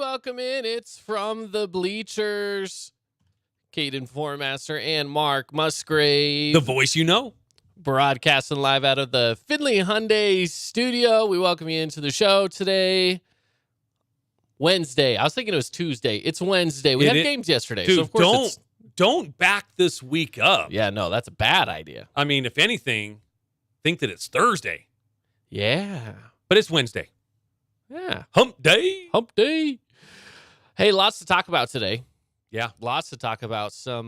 welcome in. It's from the Bleachers. Caden Formaster and Mark Musgrave. The voice you know. Broadcasting live out of the Findlay Hyundai studio. We welcome you into the show today. Wednesday. I was thinking it was Tuesday. It's Wednesday. We had games yesterday. Dude, so of course don't back this week up. Yeah, no, that's a bad idea. I mean, if anything, think that it's Thursday. Yeah. But it's Wednesday. Yeah. Hump day. Hump day. Hey, lots to talk about today. Yeah. Lots to talk about. Some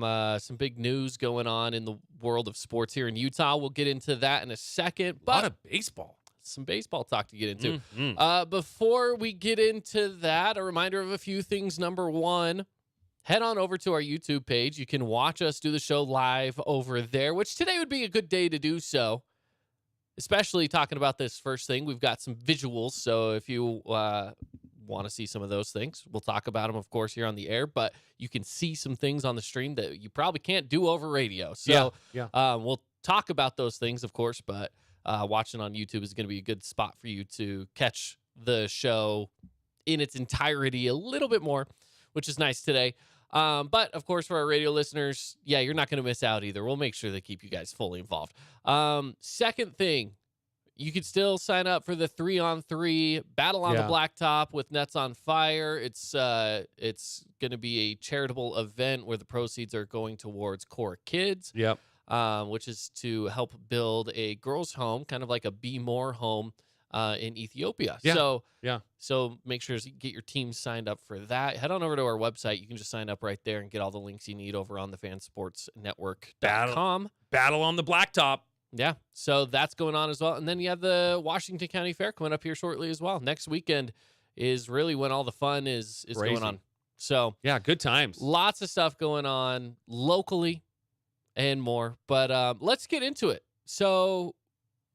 big news going on in the world of sports here in Utah. We'll get into that in a second. But a lot of baseball. Some baseball talk to get into. Mm-hmm. Before we get into that, a reminder of a few things. Number one, head on over to our YouTube page. You can watch us do the show live over there, which today would be a good day to do so. Especially talking about this first thing. We've got some visuals, so if you want to see some of those things, we'll talk about them, of course, here on the air, but you can see some things on the stream that you probably can't do over radio. So we'll talk about those things, of course, but watching on YouTube is going to be a good spot for you to catch the show in its entirety a little bit more, which is nice today. But, of course, for our radio listeners, yeah, you're not going to miss out either. We'll make sure they keep you guys fully involved. Second thing, you could still sign up for the 3-on-3 Battle on the Blacktop with Nets on Fire. It's going to be a charitable event where the proceeds are going towards Core Kids, which is to help build a girls' home, kind of like a Be More home in Ethiopia. So make sure to get your team signed up for that. Head on over to our website. You can just sign up right there and get all the links you need over on the fansportsnetwork.com. Battle on the Blacktop. Yeah, so that's going on as well. And then you have the Washington County Fair coming up here shortly as well. Next weekend is really when all the fun is going on. So yeah, good times. Lots of stuff going on locally and more. But let's get into it. So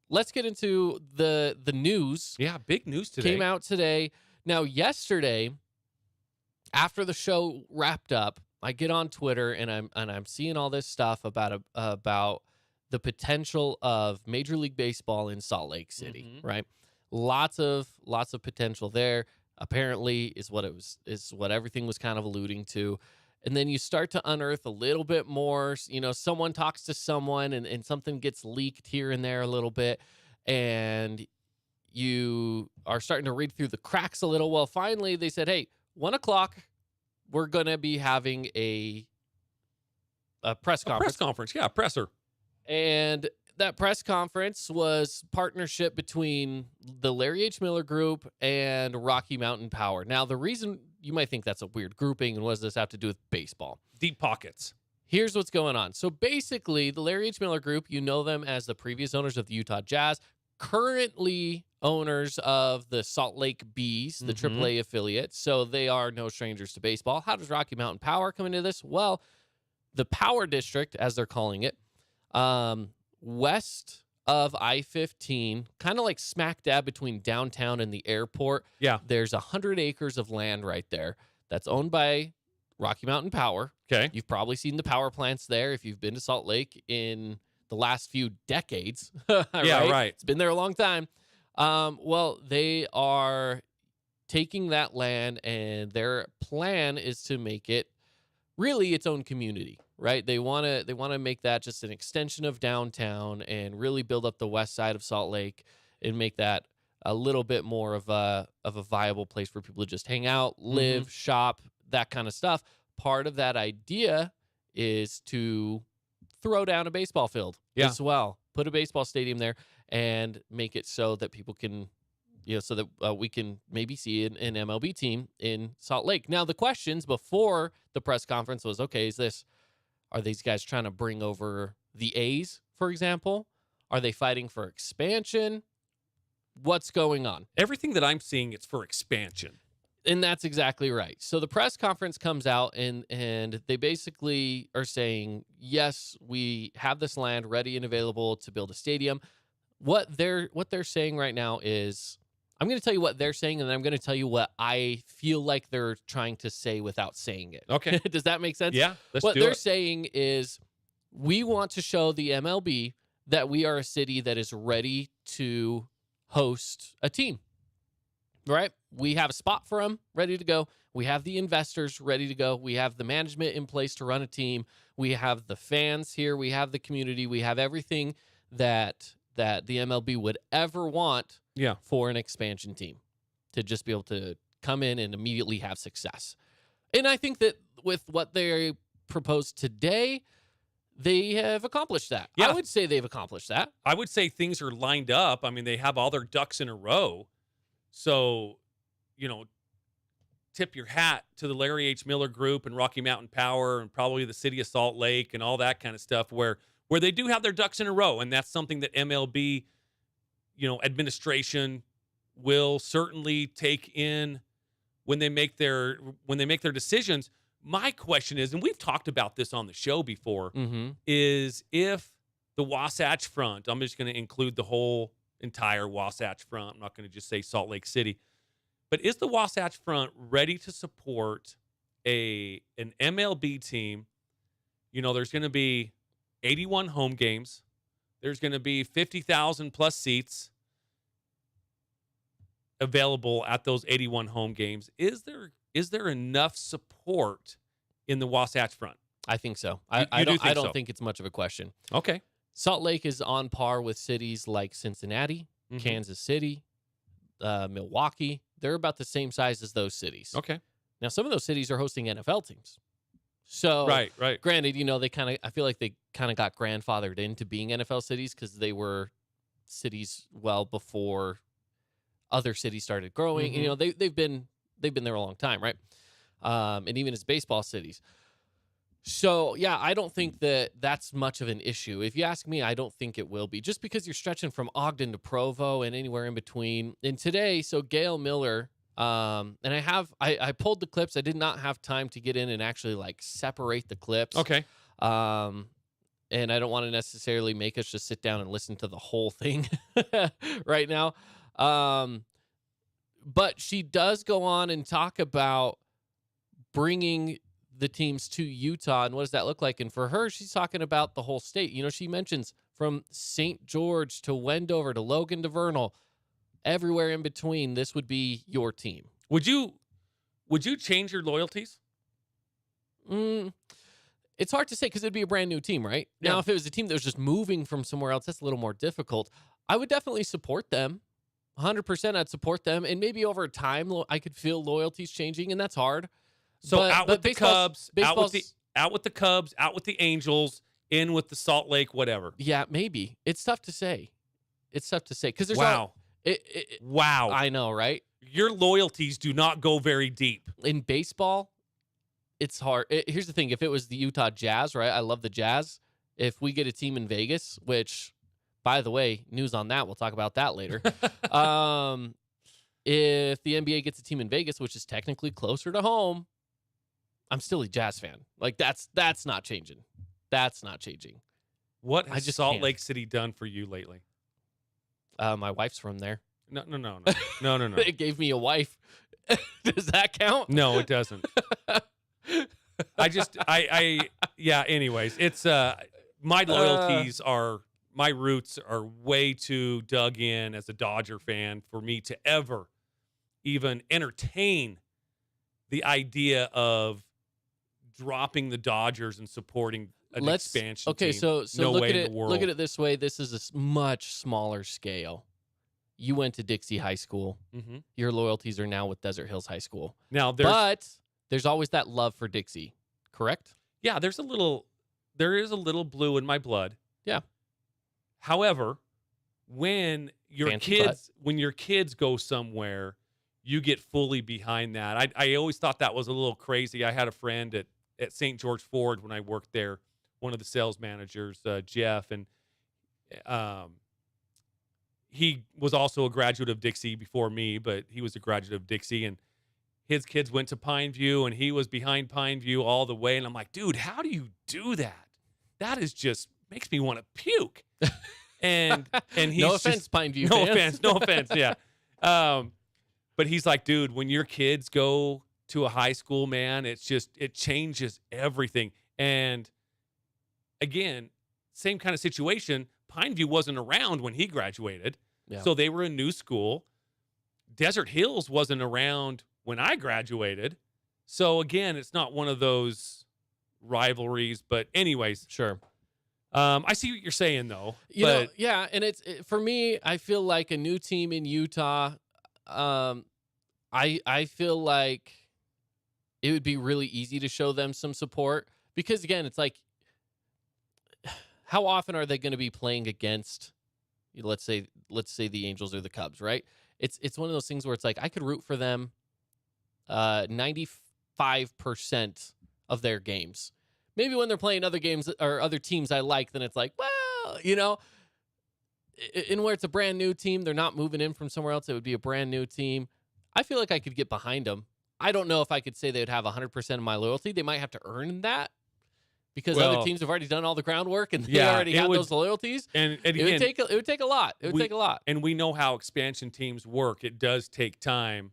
let's get into the news. Yeah, big news today. Came out today. Now, yesterday, after the show wrapped up, I get on Twitter and I'm seeing all this stuff about the potential of Major League Baseball in Salt Lake City, right? Lots of potential there. Apparently, is what everything was kind of alluding to. And then you start to unearth a little bit more. You know, someone talks to someone and something gets leaked here and there a little bit. And you are starting to read through the cracks a little. Well, finally, they said, hey, 1 o'clock, we're going to be having a press conference. Presser. And that press conference was partnership between the Larry H. Miller Group and Rocky Mountain Power. Now, the reason you might think that's a weird grouping, and what does this have to do with baseball? Deep pockets. Here's what's going on. So basically, the Larry H. Miller Group, you know them as the previous owners of the Utah Jazz, currently owners of the Salt Lake Bees, the AAA affiliate. So they are no strangers to baseball. How does Rocky Mountain Power come into this? Well, the Power District, as they're calling it, west of I-15, kind of like smack dab between downtown and the airport. Yeah. There's 100 acres of land right there that's owned by Rocky Mountain Power. Okay. You've probably seen the power plants there if you've been to Salt Lake in the last few decades. Right? It's been there a long time. Well, they are taking that land, and their plan is to make it really its own community, right? They want to make that just an extension of downtown and really build up the west side of Salt Lake and make that a little bit more of a viable place for people to just hang out, live, shop, that kind of stuff. Part of that idea is to throw down a baseball field as well. Put a baseball stadium there and make it so that people can, so that we can maybe see an MLB team in Salt Lake. Now, the questions before the press conference was, okay, are these guys trying to bring over the A's, for example? Are they fighting for expansion? What's going on? Everything that I'm seeing, it's for expansion. And that's exactly right. So the press conference comes out and they basically are saying, yes, we have this land ready and available to build a stadium. What they're saying right now is, I'm going to tell you what they're saying, and then I'm going to tell you what I feel like they're trying to say without saying it. Okay. Does that make sense? Yeah. What they're saying is, we want to show the MLB that we are a city that is ready to host a team. Right? We have a spot for them ready to go. We have the investors ready to go. We have the management in place to run a team. We have the fans here. We have the community. We have everything that the MLB would ever want for an expansion team to just be able to come in and immediately have success. And I think that with what they proposed today, they have accomplished that. Yeah. I would say they've accomplished that. I would say things are lined up. I mean, they have all their ducks in a row. So, tip your hat to the Larry H. Miller Group and Rocky Mountain Power and probably the city of Salt Lake and all that kind of stuff where they do have their ducks in a row. And that's something that MLB, administration will certainly take in when they make their decisions. My question is, and we've talked about this on the show before, is if the Wasatch Front, I'm just going to include the whole entire Wasatch Front. I'm not going to just say Salt Lake City. But is the Wasatch Front ready to support an MLB team? There's going to be 81 home games. There's going to be 50,000 plus seats available at those 81 home games. Is there enough support in the Wasatch Front? I think so. I don't think it's much of a question. Okay. Salt Lake is on par with cities like Cincinnati, Kansas City, Milwaukee. They're about the same size as those cities. Okay. Now, some of those cities are hosting NFL teams. So, right. Granted, I feel like they kind of got grandfathered into being NFL cities because they were cities well before other cities started growing. They've been there a long time, right? And even as baseball cities. So, yeah, I don't think that that's much of an issue. If you ask me, I don't think it will be. Just because you're stretching from Ogden to Provo and anywhere in between. And today, so Gail Miller, and I pulled the clips. I did not have time to get in and actually, separate the clips. Okay. And I don't want to necessarily make us just sit down and listen to the whole thing right now. But she does go on and talk about bringing the teams to Utah, and what does that look like? And for her, she's talking about the whole state. She mentions from St. George to Wendover to Logan to Vernal, everywhere in between, this would be your team. Would you change your loyalties? It's hard to say because it'd be a brand new team, right? Yeah. Now, if it was a team that was just moving from somewhere else, that's a little more difficult. I would definitely support them. 100% I'd support them. And maybe over time, I could feel loyalties changing, and that's hard. So out with the Cubs, out with the Cubs, out with the Angels, in with the Salt Lake, whatever. Yeah, maybe. It's tough to say. Because there's wow. Wow. I know, right? Your loyalties do not go very deep. In baseball, it's hard. Here's the thing. If it was the Utah Jazz, right? I love the Jazz. If we get a team in Vegas, which, by the way, news on that, we'll talk about that later. If the NBA gets a team in Vegas, which is technically closer to home, I'm still a Jazz fan. That's not changing. That's not changing. What has Salt Lake City done for you lately? My wife's from there. No. It gave me a wife. Does that count? No, it doesn't. Anyways, it's my loyalties my roots are way too dug in as a Dodger fan for me to ever even entertain the idea of dropping the Dodgers and supporting an expansion team. So no look way at in it. the world. Look at it this way. This is a much smaller scale. You went to Dixie High School. Mm-hmm. Your loyalties are now with Desert Hills High School. Now, there's always that love for Dixie, correct? Yeah, there is a little blue in my blood. Yeah. However, when your kids go somewhere, you get fully behind that. I always thought that was a little crazy. I had a friend at St. George Ford when I worked there, one of the sales managers, Jeff, and he was also a graduate of Dixie before me, but he was a graduate of Dixie, and his kids went to Pineview, and he was behind Pineview all the way. And I'm like, dude, how do you do that? That is just makes me want to puke. And he's no offense, Pineview. No offense. Yeah. But he's like, dude, when your kids go to a high school, man, it changes everything. And again, same kind of situation. Pineview wasn't around when he graduated. Yeah. So they were a new school. Desert Hills wasn't around when I graduated. So again, it's not one of those rivalries. But anyways, Sure. I see what you're saying though. You know, But yeah, and for me, I feel like a new team in Utah. I feel like it would be really easy to show them some support because again, it's like, how often are they going to be playing against? Let's say the Angels or the Cubs, right? It's one of those things where it's like I could root for them 95% of their games. Maybe when they're playing other games or other teams I like, then it's like, well, in where it's a brand new team, they're not moving in from somewhere else. It would be a brand new team. I feel like I could get behind them. I don't know if I could say they would have 100% of my loyalty. They might have to earn that because other teams have already done all the groundwork and they already have those loyalties. And again, it would take a lot. It would take a lot. And we know how expansion teams work. It does take time,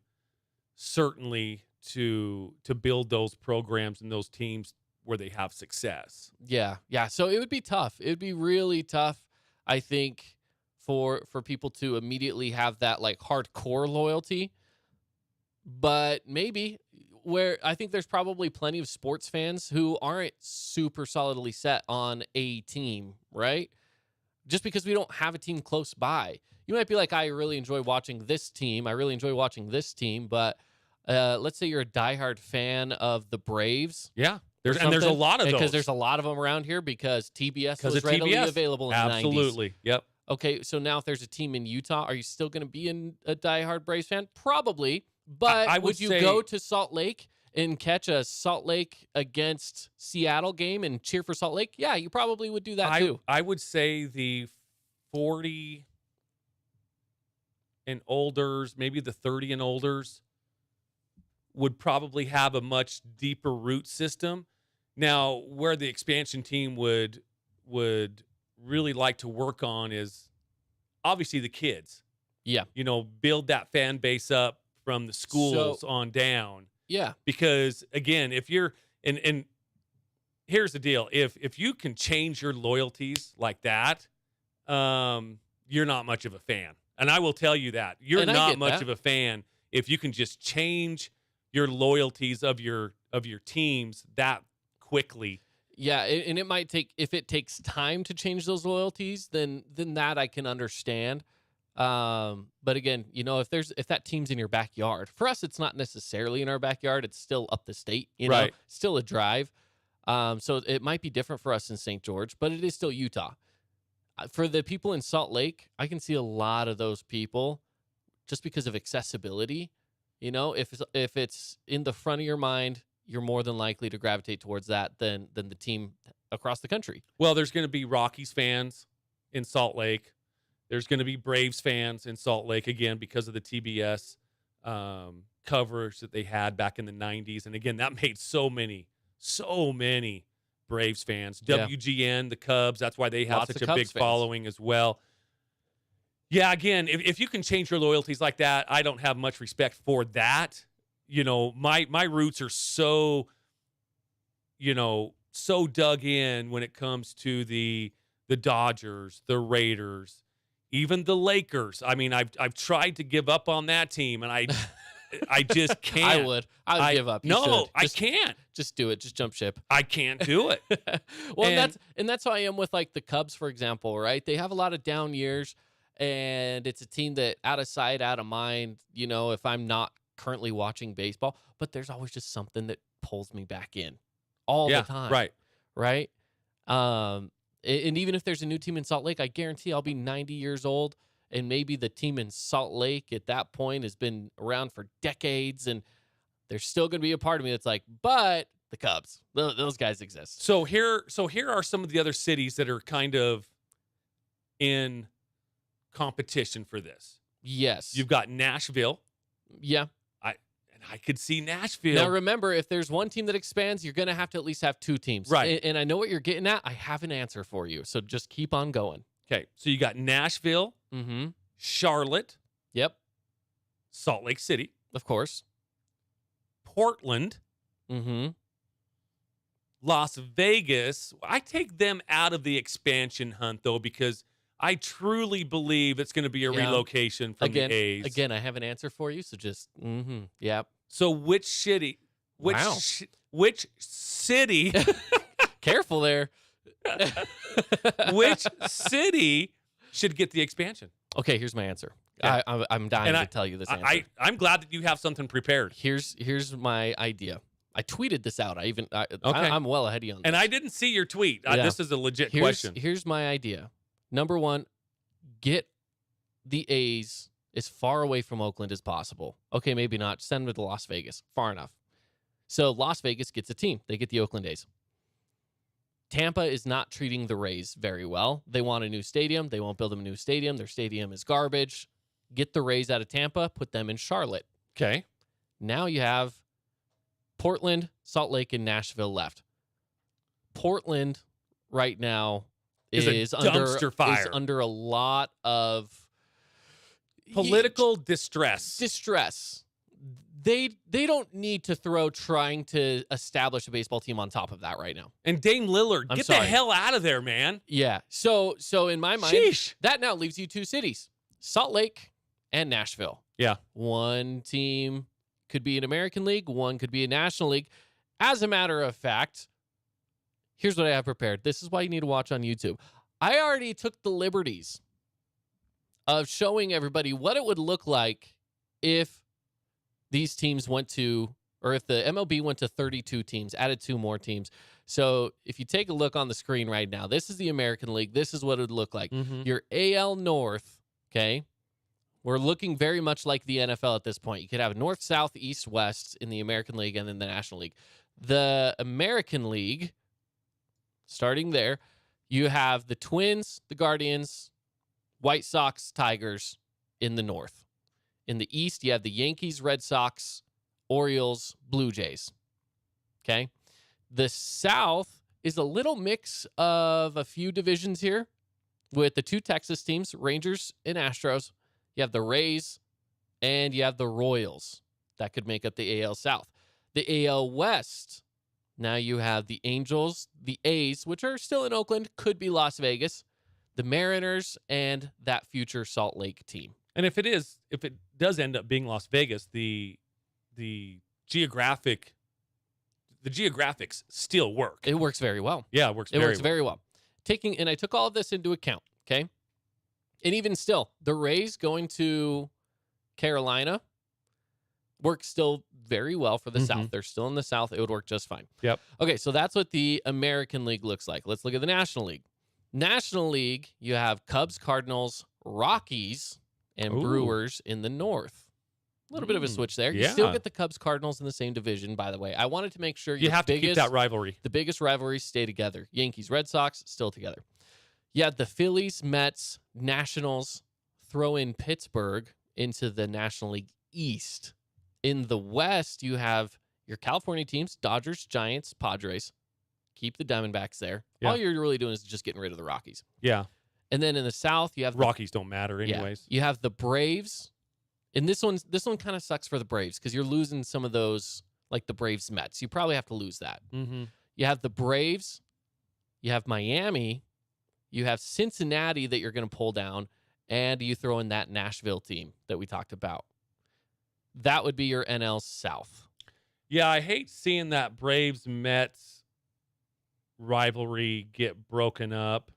certainly, to build those programs and those teams where they have success. Yeah. So it would be tough. It would be really tough, I think, for people to immediately have that like hardcore loyalty. But maybe where I think there's probably plenty of sports fans who aren't super solidly set on a team, right? Just because we don't have a team close by. You might be like, I really enjoy watching this team. I really enjoy watching this team. But let's say you're a diehard fan of the Braves. Yeah. There's a lot of those. Because there's a lot of them around here because TBS was readily available in the 90s. Absolutely. Yep. Okay, so now if there's a team in Utah, are you still going to be a diehard Braves fan? Probably. But would you go to Salt Lake and catch a Salt Lake against Seattle game and cheer for Salt Lake? Yeah, you probably would do that too. I would say the 40 and olders, maybe the 30 and olders, would probably have a much deeper root system. Now, where the expansion team would really like to work on is obviously the kids. Yeah. Build that fan base up from the schools on down. Yeah. Because again, if you're and here's the deal. If you can change your loyalties like that, you're not much of a fan. And I will tell you that. You're not much of a fan if you can just change your loyalties of your teams that quickly. Yeah, and it might take, if it takes time to change those loyalties, then that I can understand. But again, if that team's in your backyard, for us, it's not necessarily in our backyard. It's still up the state, right. Still a drive. So it might be different for us in St. George, but it is still Utah. For the people in Salt Lake, I can see a lot of those people just because of accessibility. If it's in the front of your mind, you're more than likely to gravitate towards that than the team across the country. Well, there's going to be Rockies fans in Salt Lake. There's going to be Braves fans in Salt Lake, again, because of the TBS coverage that they had back in the 90s. And again, that made so many Braves fans. Yeah. WGN, the Cubs, that's why they have Lots such of a big Cubs fans. following as well. Yeah, again, if you can change your loyalties like that, I don't have much respect for that. My roots are so dug in when it comes to the Dodgers, the Raiders, even the Lakers. I mean, I've tried to give up on that team, and I just can't. I would give up. I can't. Just do it. Just jump ship. I can't do it. Well, and that's how I am with like the Cubs, for example, right? They have a lot of down years, and it's a team that out of sight, out of mind, if I'm not currently watching baseball, but there's always just something that pulls me back in all the time. Right. And even if there's a new team in Salt Lake, I guarantee I'll be 90 years old, and maybe the team in Salt Lake at that point has been around for decades, and there's still going to be a part of me that's like, but the Cubs, those guys exist. So here are some of the other cities that are kind of in competition for this. Yes. You've got Nashville. Yeah. I could see Nashville. Now, remember, if there's one team that expands, you're going to have to at least have two teams. Right. And I know what you're getting at. I have an answer for you. So just keep on going. Okay. So you got Nashville, Mm-hmm. Charlotte, Yep. Salt Lake City, Of course. Portland, Mm-hmm. Las Vegas. I take them out of the expansion hunt, though, because I truly believe it's going to be a relocation from the A's. Again, I have an answer for you. So just, yep. So which city Wow. Which city? Careful there. Which city should get the expansion? Okay, here's my answer. Yeah. I'm dying to tell you this answer. I'm glad that you have something prepared. Here's my idea. I tweeted this out. Okay. I'm well ahead of you on this. And I didn't see your tweet. Yeah. This is a legit question. Here's my idea. Number one, get the A's as far away from Oakland as possible. Okay, maybe not. Send them to Las Vegas. Far enough. So Las Vegas gets a team. They get the Oakland A's. Tampa is not treating the Rays very well. They want a new stadium. They won't build them a new stadium. Their stadium is garbage. Get the Rays out of Tampa. Put them in Charlotte. Okay. Now you have Portland, Salt Lake, and Nashville left. Portland right now is under a lot of political distress. They don't need to throw trying to establish a baseball team on top of that right now. And Dame Lillard, get the hell out of there, man. Yeah. So in my mind, Sheesh. That now leaves you two cities, Salt Lake and Nashville. Yeah. One team could be an American League, one could be a National League. As a matter of fact, here's what I have prepared. This is why you need to watch on YouTube. I already took the liberties of showing everybody what it would look like if these teams went to, or if the MLB went to 32 teams, added 2 more teams. So if you take a look on the screen right now, this is the American League. This is what it would look like. Mm-hmm. Your AL North, okay? We're looking very much like the NFL at this point. You could have North, South, East, West in the American League and then the National League. The American League, starting there, you have the Twins, the Guardians, White Sox, Tigers in the North. In the East, you have the Yankees, Red Sox, Orioles, Blue Jays. Okay? The South is a little mix of a few divisions here with the 2 Texas teams, Rangers and Astros. You have the Rays, and you have the Royals. That could make up the AL South. The AL West, now you have the Angels, the A's, which are still in Oakland, could be Las Vegas, the Mariners, and that future Salt Lake team. And if it does end up being Las Vegas, the geographics still work. It works very well. Yeah, it works very well. And I took all of this into account, okay? And even still, the Rays going to Carolina works still very well for the South. They're still in the South. It would work just fine. Yep. Okay, so that's what the American League looks like. Let's look at the National League. National League, you have Cubs, Cardinals, Rockies, and Brewers in the North. A little bit of a switch there. You still get the Cubs, Cardinals in the same division, by the way. I wanted to make sure you have to keep that rivalry. The biggest rivalries stay together. Yankees, Red Sox, still together. You had the Phillies, Mets, Nationals, throw in Pittsburgh into the National League East. In the West, you have your California teams, Dodgers, Giants, Padres. Keep the Diamondbacks there. Yeah. All you're really doing is just getting rid of the Rockies. Yeah. And then in the South, you have Rockies don't matter anyways. Yeah, you have the Braves. And this one kind of sucks for the Braves because you're losing some of those, like the Braves Mets. You probably have to lose that. Mm-hmm. You have the Braves. You have Miami. You have Cincinnati that you're going to pull down. And you throw in that Nashville team that we talked about. That would be your NL South. Yeah, I hate seeing that Braves-Mets rivalry get broken up.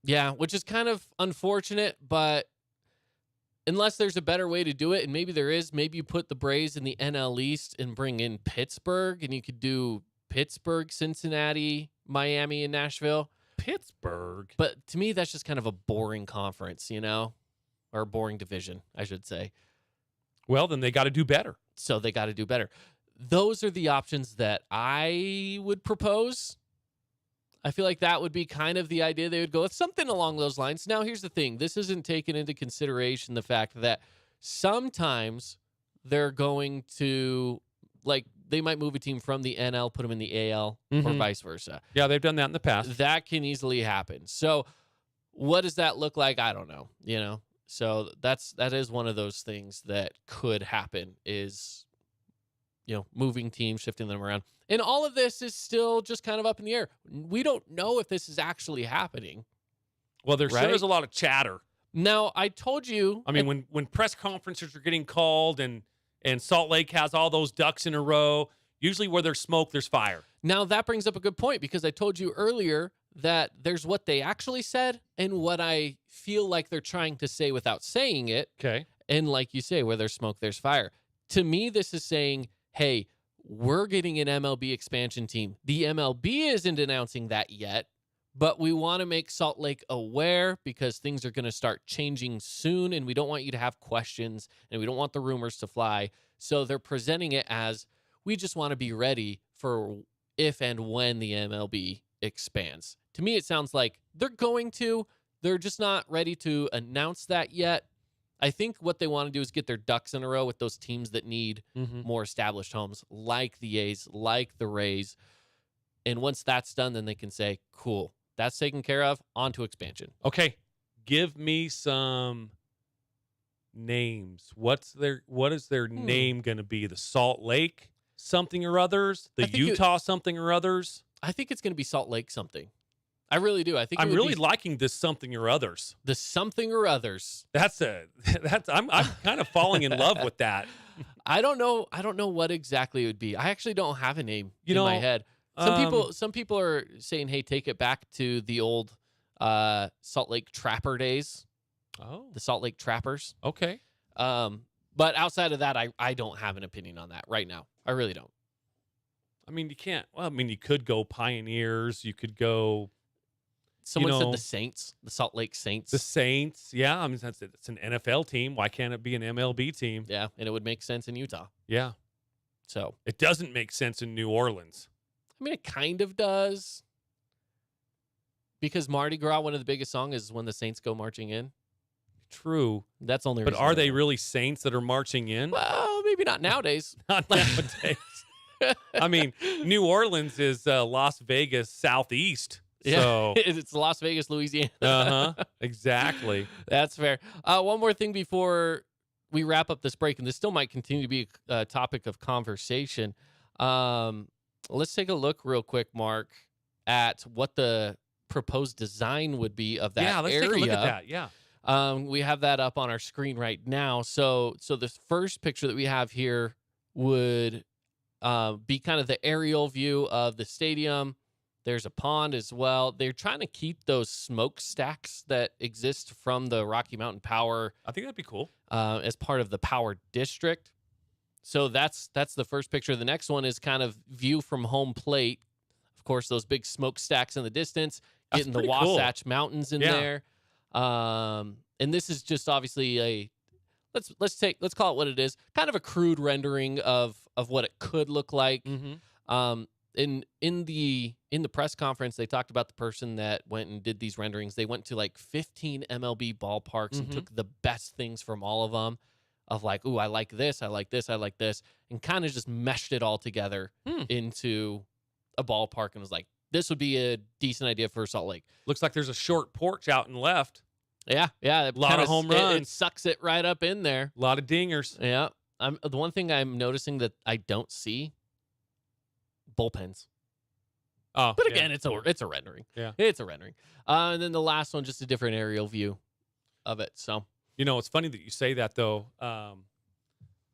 Yeah, which is kind of unfortunate, but unless there's a better way to do it, and maybe there is, maybe you put the Braves in the NL East and bring in Pittsburgh, and you could do Pittsburgh, Cincinnati, Miami, and Nashville. Pittsburgh? But to me, that's just kind of a boring conference, you know? Or a boring division, I should say. Well, then they got to do better. So they got to do better. Those are the options that I would propose. I feel like that would be kind of the idea they would go with, something along those lines. Now, here's the thing. This isn't taken into consideration the fact that sometimes they're going to, like, they might move a team from the NL, put them in the AL, or vice versa. Yeah, they've done that in the past. That can easily happen. So what does that look like? I don't know, you know? So that is one of those things that could happen is, you know, moving teams, shifting them around. And all of this is still just kind of up in the air. We don't know if this is actually happening. Well, there sure is a lot of chatter. Now, I told you. I mean, when press conferences are getting called and Salt Lake has all those ducks in a row, Usually where there's smoke, there's fire. Now, that brings up a good point because I told you earlier that there's what they actually said and what I feel like they're trying to say without saying it. Okay. And like you say, where there's smoke, there's fire. To me, this is saying, hey, we're getting an MLB expansion team. The MLB isn't announcing that yet, but we want to make Salt Lake aware because things are going to start changing soon, and we don't want you to have questions, and we don't want the rumors to fly. So they're presenting it as, we just want to be ready for if and when the MLB expands. To me, it sounds like they're going to. They're just not ready to announce that yet. I think what they want to do is get their ducks in a row with those teams that need more established homes, like the A's, like the Rays. And once that's done, then they can say, cool, that's taken care of, on to expansion. Okay. Give me some names. What is their name going to be? The Salt Lake something or others? The Utah something or others? I think it's going to be Salt Lake something. I really do. I think I'm really liking this something or others. The something or others. I'm kind of falling in love with that. I don't know what exactly it would be. I actually don't have a name in my head. Some people are saying, hey, take it back to the old Salt Lake Trapper days. Oh. The Salt Lake Trappers. Okay. But outside of that, I don't have an opinion on that right now. I really don't. I mean, you can't. Well, I mean, you could go Pioneers. You could go. Someone said the Saints, the Salt Lake Saints. The Saints, yeah. I mean, it's an NFL team. Why can't it be an MLB team? Yeah, and it would make sense in Utah. Yeah. So it doesn't make sense in New Orleans. I mean, it kind of does. Because Mardi Gras, one of the biggest songs is When the Saints Go Marching In. True. That's only. But are they really saints that are marching in? Well, maybe not nowadays. Not nowadays. I mean, New Orleans is Las Vegas Southeast. Yeah, so it's Las Vegas, Louisiana. Exactly. That's fair. One more thing before we wrap up this break, and this still might continue to be a topic of conversation. Let's take a look real quick, Mark, at what the proposed design would be of that area. Yeah, let's take a look at that. Yeah. We have that up on our screen right now. So the first picture that we have here would be kind of the aerial view of the stadium. There's a pond as well. They're trying to keep those smokestacks that exist from the Rocky Mountain Power. I think that'd be cool. As part of the Power District. So that's the first picture. The next one is kind of view from home plate. Of course, those big smokestacks in the distance, getting the Wasatch Mountains in there. And this is just obviously a let's call it what it is. Kind of a crude rendering of what it could look like. In the press conference, they talked about the person that went and did these renderings. They went to like 15 MLB ballparks and took the best things from all of them, of like, ooh, I like this, I like this, I like this, and kind of just meshed it all together into a ballpark and was like, this would be a decent idea for Salt Lake. Looks like there's a short porch out and left. Yeah. A lot of home runs. It sucks it right up in there. A lot of dingers. Yeah. The one thing I'm noticing that I don't see, bullpens. Oh, but again, it's a rendering. Yeah, it's a rendering. And then the last one, just a different aerial view of it. So it's funny that you say that though.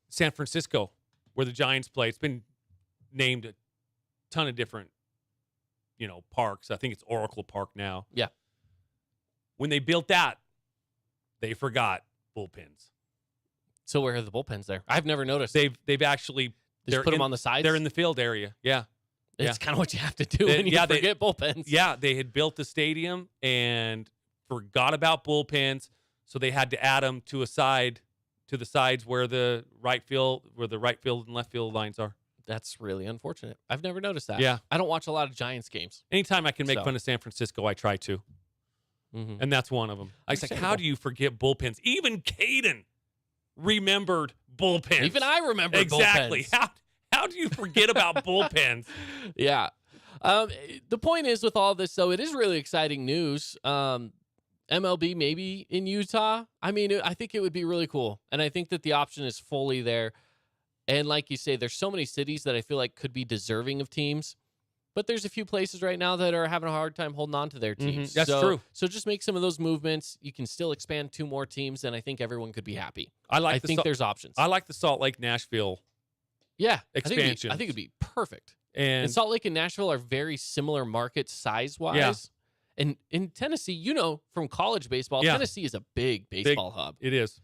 San Francisco, where the Giants play, it's been named a ton of different, parks. I think it's Oracle Park now. Yeah. When they built that, they forgot bullpens. So where are the bullpens there? I've never noticed. They've actually just put them on the sides. They're in the field area. Yeah. It's kind of what you have to do when you forget bullpens. Yeah, they had built the stadium and forgot about bullpens, so they had to add them to the sides where the right field and left field lines are. That's really unfortunate. I've never noticed that. Yeah, I don't watch a lot of Giants games. Anytime I can make fun of San Francisco, I try to, and that's one of them. I was like, how do you forget bullpens? Even Caden remembered bullpens. Even I remember exactly. bullpens. How do you forget about bullpens? Yeah. The point is with all this, though, it is really exciting news. MLB maybe in Utah. I mean, I think it would be really cool. And I think that the option is fully there. And like you say, there's so many cities that I feel like could be deserving of teams. But there's a few places right now that are having a hard time holding on to their teams. That's true. So just make some of those movements. You can still expand 2 more teams, and I think everyone could be happy. I think there's options. I like the Salt Lake Nashville Yeah. expansion. I think it'd be perfect. And Salt Lake and Nashville are very similar markets size-wise. Yeah. And in Tennessee, from college baseball, Yeah. Tennessee is a big baseball hub. it is.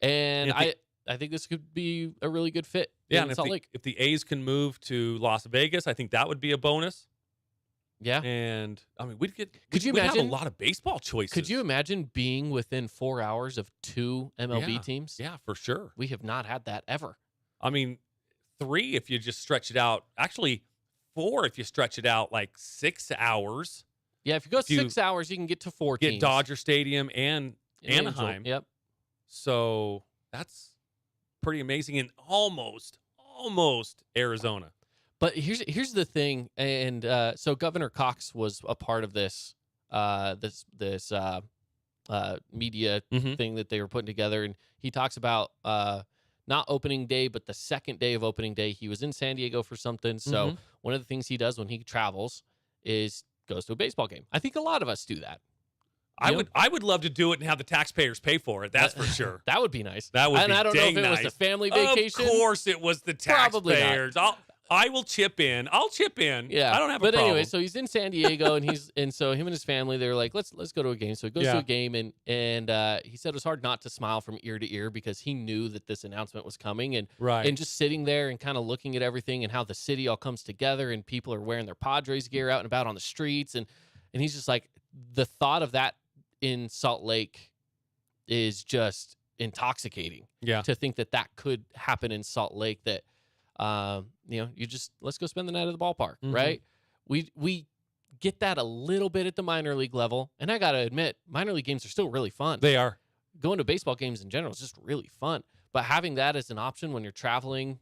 And Yeah, I think this could be a really good fit Yeah, in and Salt Lake. if the A's can move to Las Vegas, I think that would be a bonus. Yeah. And I mean, we'd Could you we'd have imagine- a lot of baseball choices. Could you imagine being within 4 hours of 2 MLB teams? Yeah, for sure. We have not had that ever. I mean, 3 if you just stretch it out. Actually, 4 if you stretch it out like 6 hours. Yeah, if you go If you 6 hours, you can get to 4 Get teams. Dodger Stadium and In Anaheim. Yep. So that's pretty amazing, and almost Arizona. But here's the thing, and so Governor Cox was a part of this media Mhm. thing that they were putting together, and he talks about not opening day, but the second day of opening day, he was in San Diego for something. So one of the things he does when he travels is goes to a baseball game. I think a lot of us do that. I would love to do it and have the taxpayers pay for it. That's for sure. That would be nice. That would and be I don't know if dang it was nice. the family vacation. Of course, it was the Probably not. taxpayers. I will chip in. I'll chip in. Yeah, I don't have a but problem. anyway, so he's in San Diego, and so him and his family, they're like, let's go to a game. So he goes to Yeah. a game, and he said it was hard not to smile from ear to ear because he knew that this announcement was coming, and Right. and just sitting there and kind of looking at everything and how the city all comes together, and people are wearing their Padres gear out and about on the streets, and he's just like, the thought of that in Salt Lake is just intoxicating. Yeah. To think that could happen in Salt Lake, that you just let's go spend the night at the ballpark, Mhm. right? We get that a little bit at the minor league level, and I gotta admit, minor league games are still really fun. They are. Going to baseball games in general is just really fun, but having that as an option when you're traveling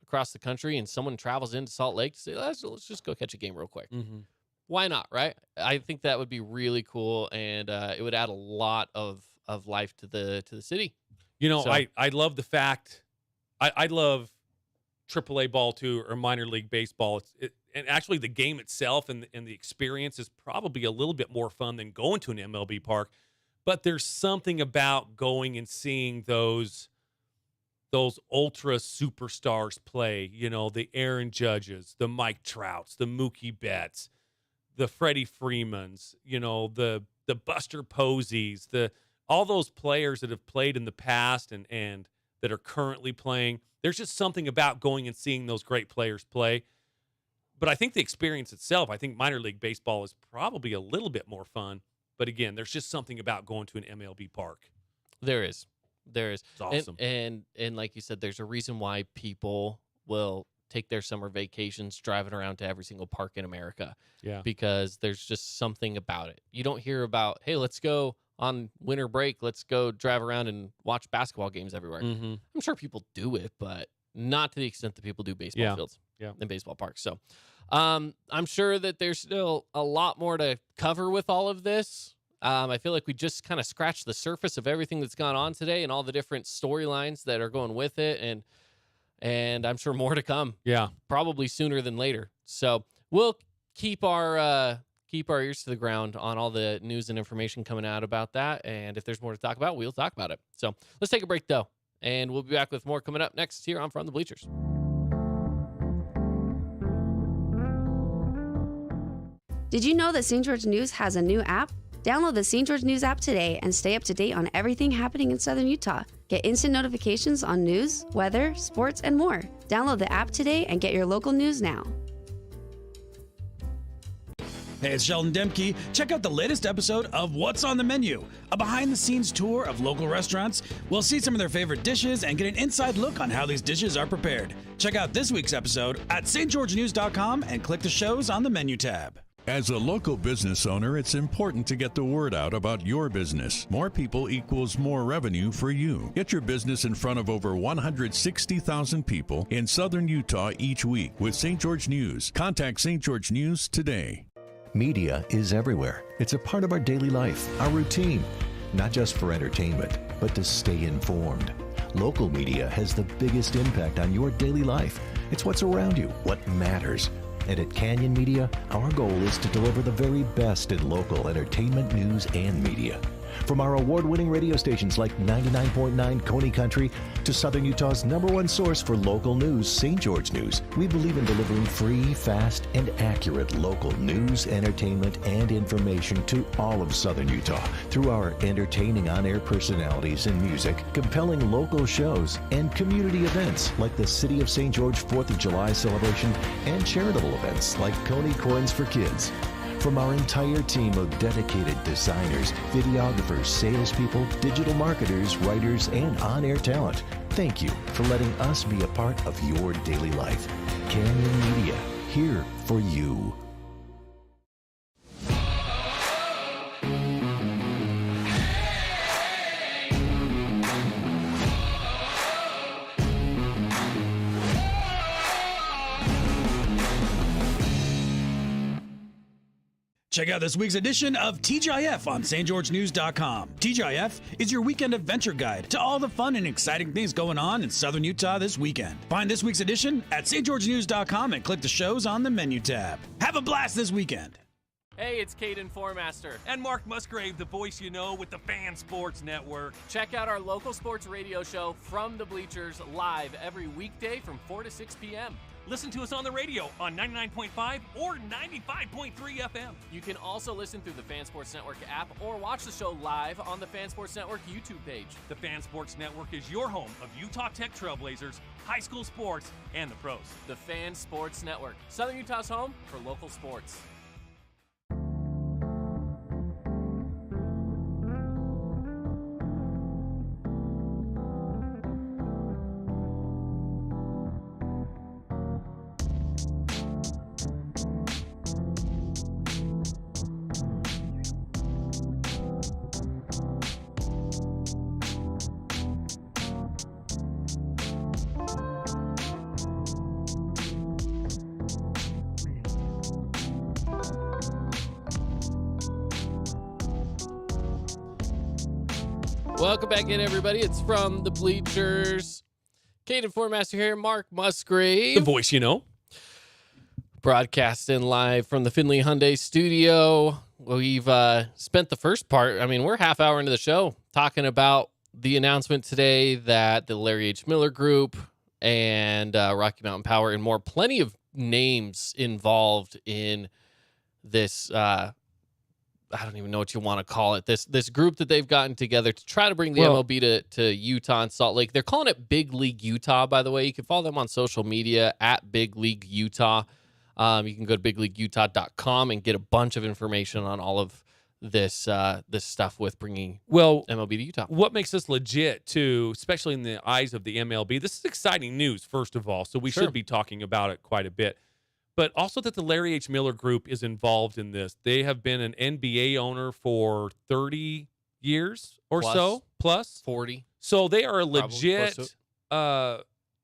across the country and someone travels into Salt Lake to say, let's just go catch a game real quick. Mm-hmm. Why not, right? I think that would be really cool, and it would add a lot of life to the city. So- I love the fact I love AAA ball too, or minor league baseball. And actually the game itself and the experience is probably a little bit more fun than going to an MLB park. But there's something about going and seeing those ultra superstars play, the Aaron Judges, the Mike Trouts, the Mookie Betts, the Freddie Freemans, the Buster Posies, all those players that have played in the past and that are currently playing. There's just something about going and seeing those great players play. But I think the experience itself, I think minor league baseball is probably a little bit more fun. But again, there's just something about going to an MLB park. There is. It's awesome. And like you said, there's a reason why people will take their summer vacations driving around to every single park in America. Yeah. Because there's just something about it. You don't hear about, hey, let's go on winter break. Let's go drive around and watch basketball games everywhere. Mm-hmm. I'm sure people do it, but not to the extent that people do baseball fields and baseball parks. So I'm sure that there's still a lot more to cover with all of this. I feel like we just kind of scratched the surface of everything that's gone on today and all the different storylines that are going with it. And I'm sure more to come. Yeah. Probably sooner than later. So we'll keep our ears to the ground on all the news and information coming out about that. And if there's more to talk about, we'll talk about it. So let's take a break, though. And we'll be back with more coming up next here on From the Bleachers. Did you know that St. George News has a new app? Download the St. George News app today and stay up to date on everything happening in Southern Utah. Get instant notifications on news, weather, sports, and more. Download the app today and get your local news now. Hey, it's Sheldon Demke. Check out the latest episode of What's on the Menu, a behind-the-scenes tour of local restaurants. We'll see some of their favorite dishes and get an inside look on how these dishes are prepared. Check out this week's episode at stgeorgenews.com and click the shows on the menu tab. As a local business owner, it's important to get the word out about your business. More people equals more revenue for you. Get your business in front of over 160,000 people in Southern Utah each week with St. George News. Contact St. George News today. Media is everywhere. It's a part of our daily life, our routine, not just for entertainment, but to stay informed. Local media has the biggest impact on your daily life. It's what's around you, what matters. And at Canyon Media, our goal is to deliver the very best in local entertainment, news, and media. From our award-winning radio stations like 99.9 Coney Country to Southern Utah's #1 source for local news, St. George News, we believe in delivering free, fast, and accurate local news, entertainment, and information to all of Southern Utah through our entertaining on-air personalities and music, compelling local shows, and community events like the City of St. George 4th of July celebration and charitable events like Coney Corns for Kids. From our entire team of dedicated designers, videographers, salespeople, digital marketers, writers, and on-air talent, thank you for letting us be a part of your daily life. Canyon Media, here for you. Check out this week's edition of TGIF on stgeorgenews.com. TGIF is your weekend adventure guide to all the fun and exciting things going on in Southern Utah this weekend. Find this week's edition at stgeorgenews.com and click the shows on the menu tab. Have a blast this weekend. Hey, it's Caden Formaster. And Mark Musgrave, the voice you know with the Fan Sports Network. Check out our local sports radio show From the Bleachers live every weekday from 4 to 6 p.m. Listen to us on the radio on 99.5 or 95.3 FM. You can also listen through the Fan Sports Network app or watch the show live on the Fan Sports Network YouTube page. The Fan Sports Network is your home of Utah Tech Trailblazers, high school sports, and the pros. The Fan Sports Network, Southern Utah's home for local sports. Welcome back in, everybody. It's From the Bleachers. Caden Formaster here, Mark Musgrave. The voice you know. Broadcasting live from the Findlay Hyundai studio. We've spent the first part, we're half hour into the show, talking about the announcement today that the Larry H. Miller Group and Rocky Mountain Power and more, plenty of names involved in this I don't even know what you want to call it. This group that they've gotten together to try to bring the MLB to Utah and Salt Lake. They're calling it Big League Utah, by the way. You can follow them on social media at Big League Utah. You can go to bigleagueutah.com and get a bunch of information on all of this this stuff with bringing MLB to Utah. What makes this legit, too, especially in the eyes of the MLB? This is exciting news, first of all, so we should be talking about it quite a bit. But also that the Larry H. Miller Group is involved in this. They have been an NBA owner for 30 years or so, plus 40. So they are a Probably legit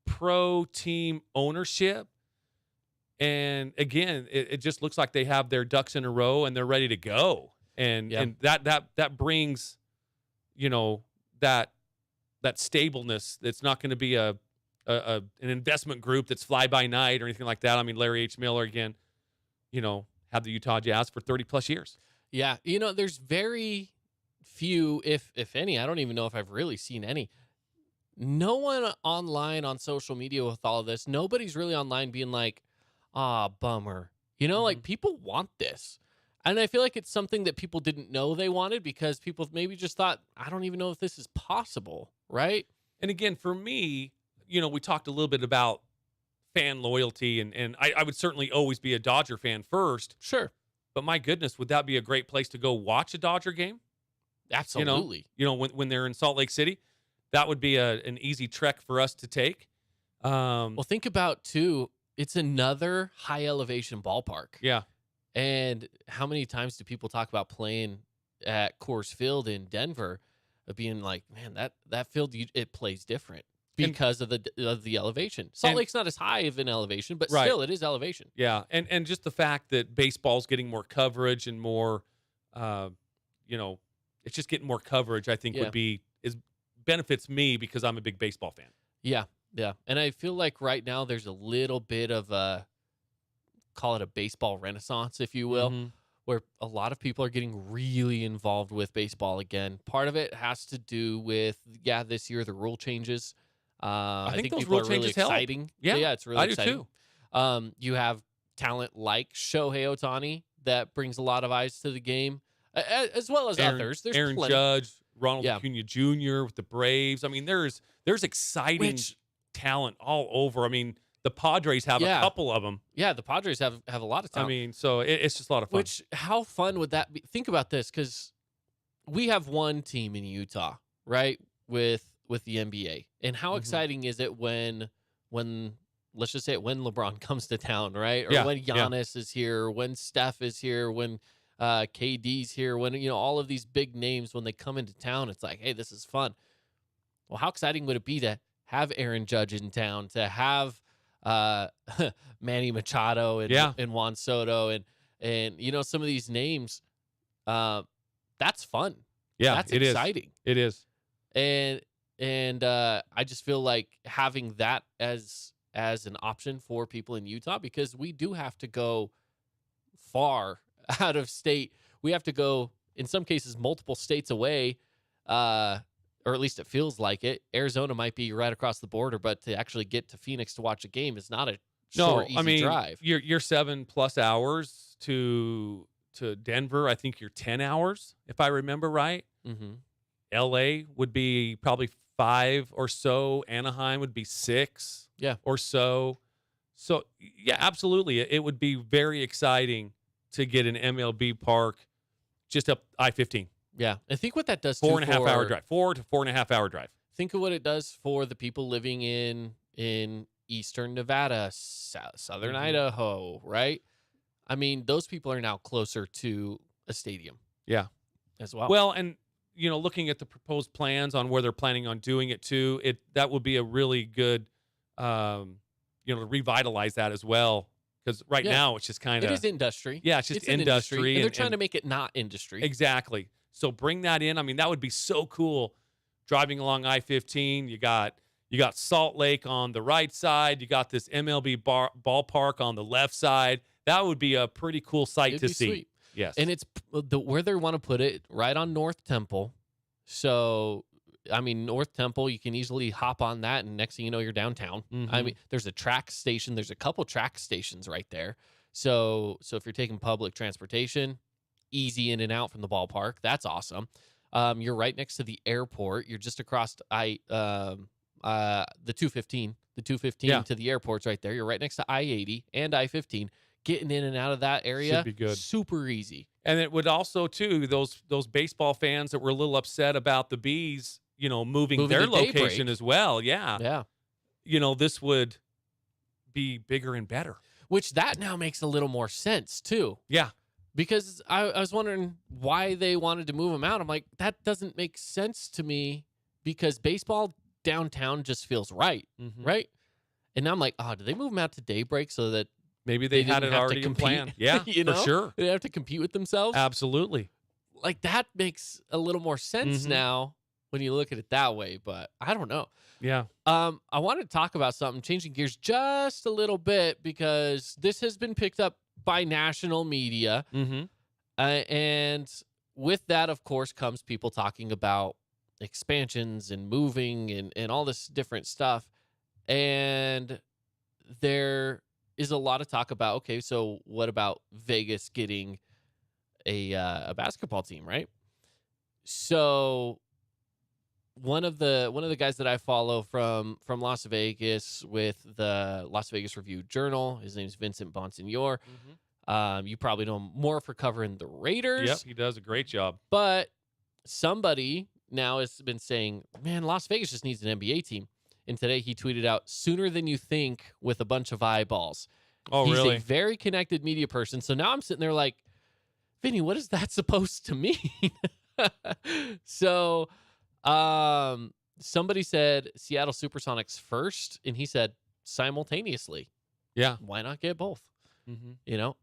pro team ownership. And again, it just looks like they have their ducks in a row and they're ready to go. And that brings, that stableness. It's not going to be an investment group that's fly by night or anything like that. Larry H. Miller, again, had the Utah Jazz for 30 plus years. Yeah. There's very few, if any, I don't even know if I've really seen any. No one online on social media with all of this. Nobody's really online being like, bummer. Like people want this. And I feel like it's something that people didn't know they wanted because people maybe just thought, I don't even know if this is possible. Right. And again, for me, we talked a little bit about fan loyalty, and I would certainly always be a Dodger fan first. Sure. But my goodness, would that be a great place to go watch a Dodger game? Absolutely. When they're in Salt Lake City, that would be an easy trek for us to take. Well, think about, too, it's another high elevation ballpark. Yeah. And how many times do people talk about playing at Coors Field in Denver, of being like, man, that field, it plays different. Because of the elevation. Salt Lake's not as high of an elevation, but still it is elevation. Yeah, and just the fact that baseball's getting more coverage and more, it's just getting more coverage, I think benefits me because I'm a big baseball fan. Yeah, yeah. And I feel like right now there's a little bit of call it a baseball renaissance, if you will, where a lot of people are getting really involved with baseball again. Part of it has to do with, this year the rule changes. I think those people rule are really changes help. exciting. Yeah, it's really I do exciting. too. You have talent like Shohei Ohtani that brings a lot of eyes to the game, as well as others. There's Aaron plenty. Judge, Ronald Yeah. Acuna Jr. with the Braves. I mean, there's exciting talent all over. I mean, the Padres have a couple of them. Yeah, the Padres have a lot of talent. I mean, so it's just a lot of fun. How fun would that be? Think about this, because we have one team in Utah, right, with the NBA, and how exciting is it when let's just say it, when LeBron comes to town, right, or when Giannis is here, when Steph is here, when KD's here, when all of these big names, when they come into town, it's like, hey, this is fun. Well, how exciting would it be to have Aaron Judge in town, to have Manny Machado and Juan Soto and some of these names? That's fun. Yeah, that's it exciting. It is. And I just feel like having that as an option for people in Utah, because we do have to go far out of state. We have to go, in some cases, multiple states away, or at least it feels like it. Arizona might be right across the border, but to actually get to Phoenix to watch a game is not a short, easy drive. You're 7+ hours to Denver. I think you're 10 hours, if I remember right. Mm-hmm. LA would be probably 5 or so. Anaheim would be 6 or so. So, yeah, absolutely. It would be very exciting to get an MLB park just up I-15. Yeah. I think what that does 4.5 hour drive. 4 to 4.5 hour drive. Think of what it does for the people living in eastern Nevada, southern Idaho, right? I mean, those people are now closer to a stadium. Yeah. As well. Well, and looking at the proposed plans on where they're planning on doing it too, that would be a really good to revitalize that as well. Because right now it's just kind of, it is industry. Yeah, it's just industry. And they're trying to make it not industry. Exactly. So bring that in. I mean, that would be so cool. Driving along I-15, you got Salt Lake on the right side. You got this MLB ballpark on the left side. That would be a pretty cool sight to see. Sweet. Yes. And it's where they want to put it, right on North Temple. So, I mean, North Temple, you can easily hop on that, and next thing you know, you're downtown. Mm-hmm. I mean, there's a track station. There's a couple track stations right there. So if you're taking public transportation, easy in and out from the ballpark. That's awesome. You're right next to the airport. You're just across the 215. The 215 to the airport's right there. You're right next to I-80 and I-15. Getting in and out of that area, should be good. Super easy. And it would also, too, those baseball fans that were a little upset about the Bees, moving their location as well. Yeah. Yeah. This would be bigger and better. Which that now makes a little more sense, too. Yeah. Because I was wondering why they wanted to move them out. I'm like, that doesn't make sense to me, because baseball downtown just feels right, right? And now I'm like, did they move them out to Daybreak so that maybe they had it already in plan? Yeah, for sure. They have to compete with themselves? Absolutely. Like, that makes a little more sense now when you look at it that way, but I don't know. Yeah. I wanted to talk about something, changing gears just a little bit, because this has been picked up by national media. And with that, of course, comes people talking about expansions and moving and all this different stuff. And there is a lot of talk about, okay, so what about Vegas getting a basketball team, right? So one of the guys that I follow from Las Vegas with the Las Vegas Review-Journal, his name's Vincent Bonsignor. You probably know him more for covering the Raiders. Yep, he does a great job. But somebody now has been saying, man, Las Vegas just needs an NBA team. And today he tweeted out, sooner than you think, with a bunch of eyeballs. Oh, He's really? a very connected media person. So now I'm sitting there like, Vinny, what is that supposed to mean? So somebody said Seattle Supersonics first, and he said simultaneously. Yeah. Why not get both?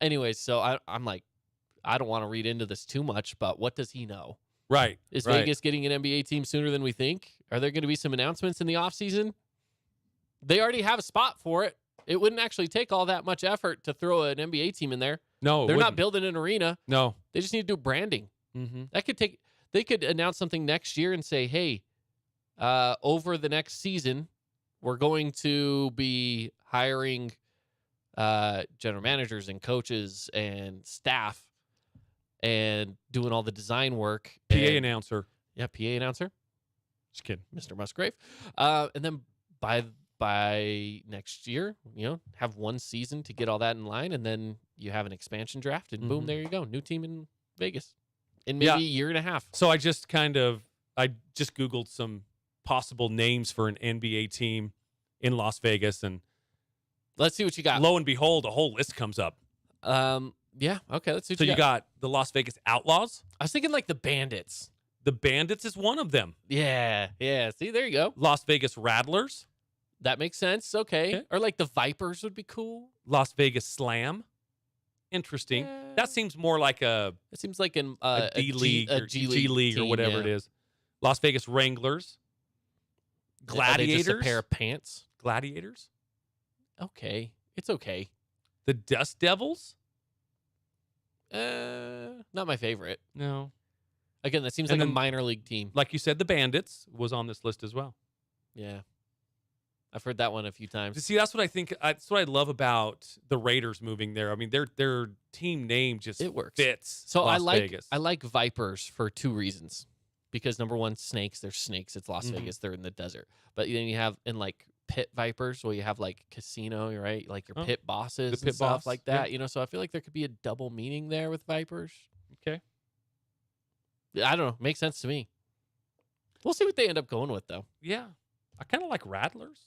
Anyways, so I'm like, I don't want to read into this too much, but what does he know? Right. Is Vegas getting an NBA team sooner than we think? Are there going to be some announcements in the offseason? They already have a spot for it. It wouldn't actually take all that much effort to throw an NBA team in there. No, it They're not wouldn't. building an arena. No. They just need to do branding. Mm-hmm. They could announce something next year and say, hey, over the next season, we're going to be hiring general managers and coaches and staff and doing all the design work. PA announcer. Yeah, PA announcer. Just kidding. Mr. Musgrave. And then by next year, have one season to get all that in line, and then you have an expansion draft, and boom, there you go. New team in Vegas in maybe a year and a half. So I just Googled some possible names for an NBA team in Las Vegas, and Let's see what you got. lo and behold, a whole list comes up. Yeah, okay, let's see what So you you got the Las Vegas Outlaws. I was thinking like the Bandits. The Bandits is one of them. Yeah. See, there you go. Las Vegas Rattlers. That makes sense. Okay. Okay. Or like the Vipers would be cool. Las Vegas Slam. Interesting. Yeah. That seems more like a It seems like a D League or G G League or team, whatever yeah. it is. Las Vegas Wranglers. Are they Gladiators. just a pair of pants. Gladiators. Okay. It's okay. The Dust Devils. Not my favorite. No. Again, that seems And like a then- minor league team. Like you said, the Bandits was on this list as well. Yeah. I've heard that one a few times. See, that's what I think. That's what I love about the Raiders moving there. I mean, their team name just It works. fits. So Las I Vegas. like Vipers for two reasons. Because number one, snakes. They're snakes. It's Las Mhm. Vegas. They're in the desert. But then you have in like pit vipers, where you have like casino, right? Like your Oh, pit bosses the and pit stuff boss, like yeah. that. So I feel like there could be a double meaning there with Vipers. Okay. I don't know. Makes sense to me. We'll see what they end up going with, though. Yeah. I kind of like Rattlers.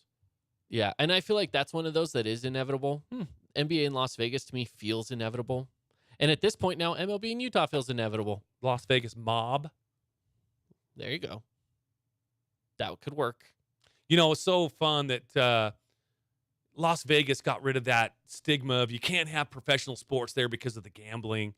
Yeah, and I feel like that's one of those that is inevitable. Hmm. NBA in Las Vegas to me feels inevitable. And at this point now, MLB in Utah feels inevitable. Las Vegas Mob. There you go. That could work. It's so fun that Las Vegas got rid of that stigma of you can't have professional sports there because of the gambling.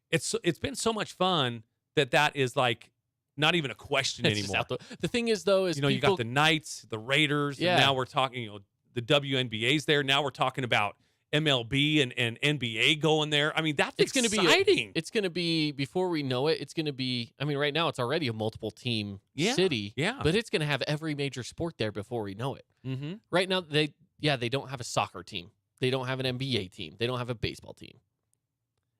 It's been so much fun that is like not even a question It's just anymore. out the thing is, though, is You people, got the Knights, the Raiders, Yeah. and now we're talking, the WNBA's there. Now we're talking about MLB and NBA going there. I mean, that's It's gonna be exciting. it's going to be, before we know it, it's going to be, I mean, right now it's already a multiple team city. Yeah. But it's going to have every major sport there before we know it. Mm-hmm. Right now, they don't have a soccer team. They don't have an NBA team. They don't have a baseball team.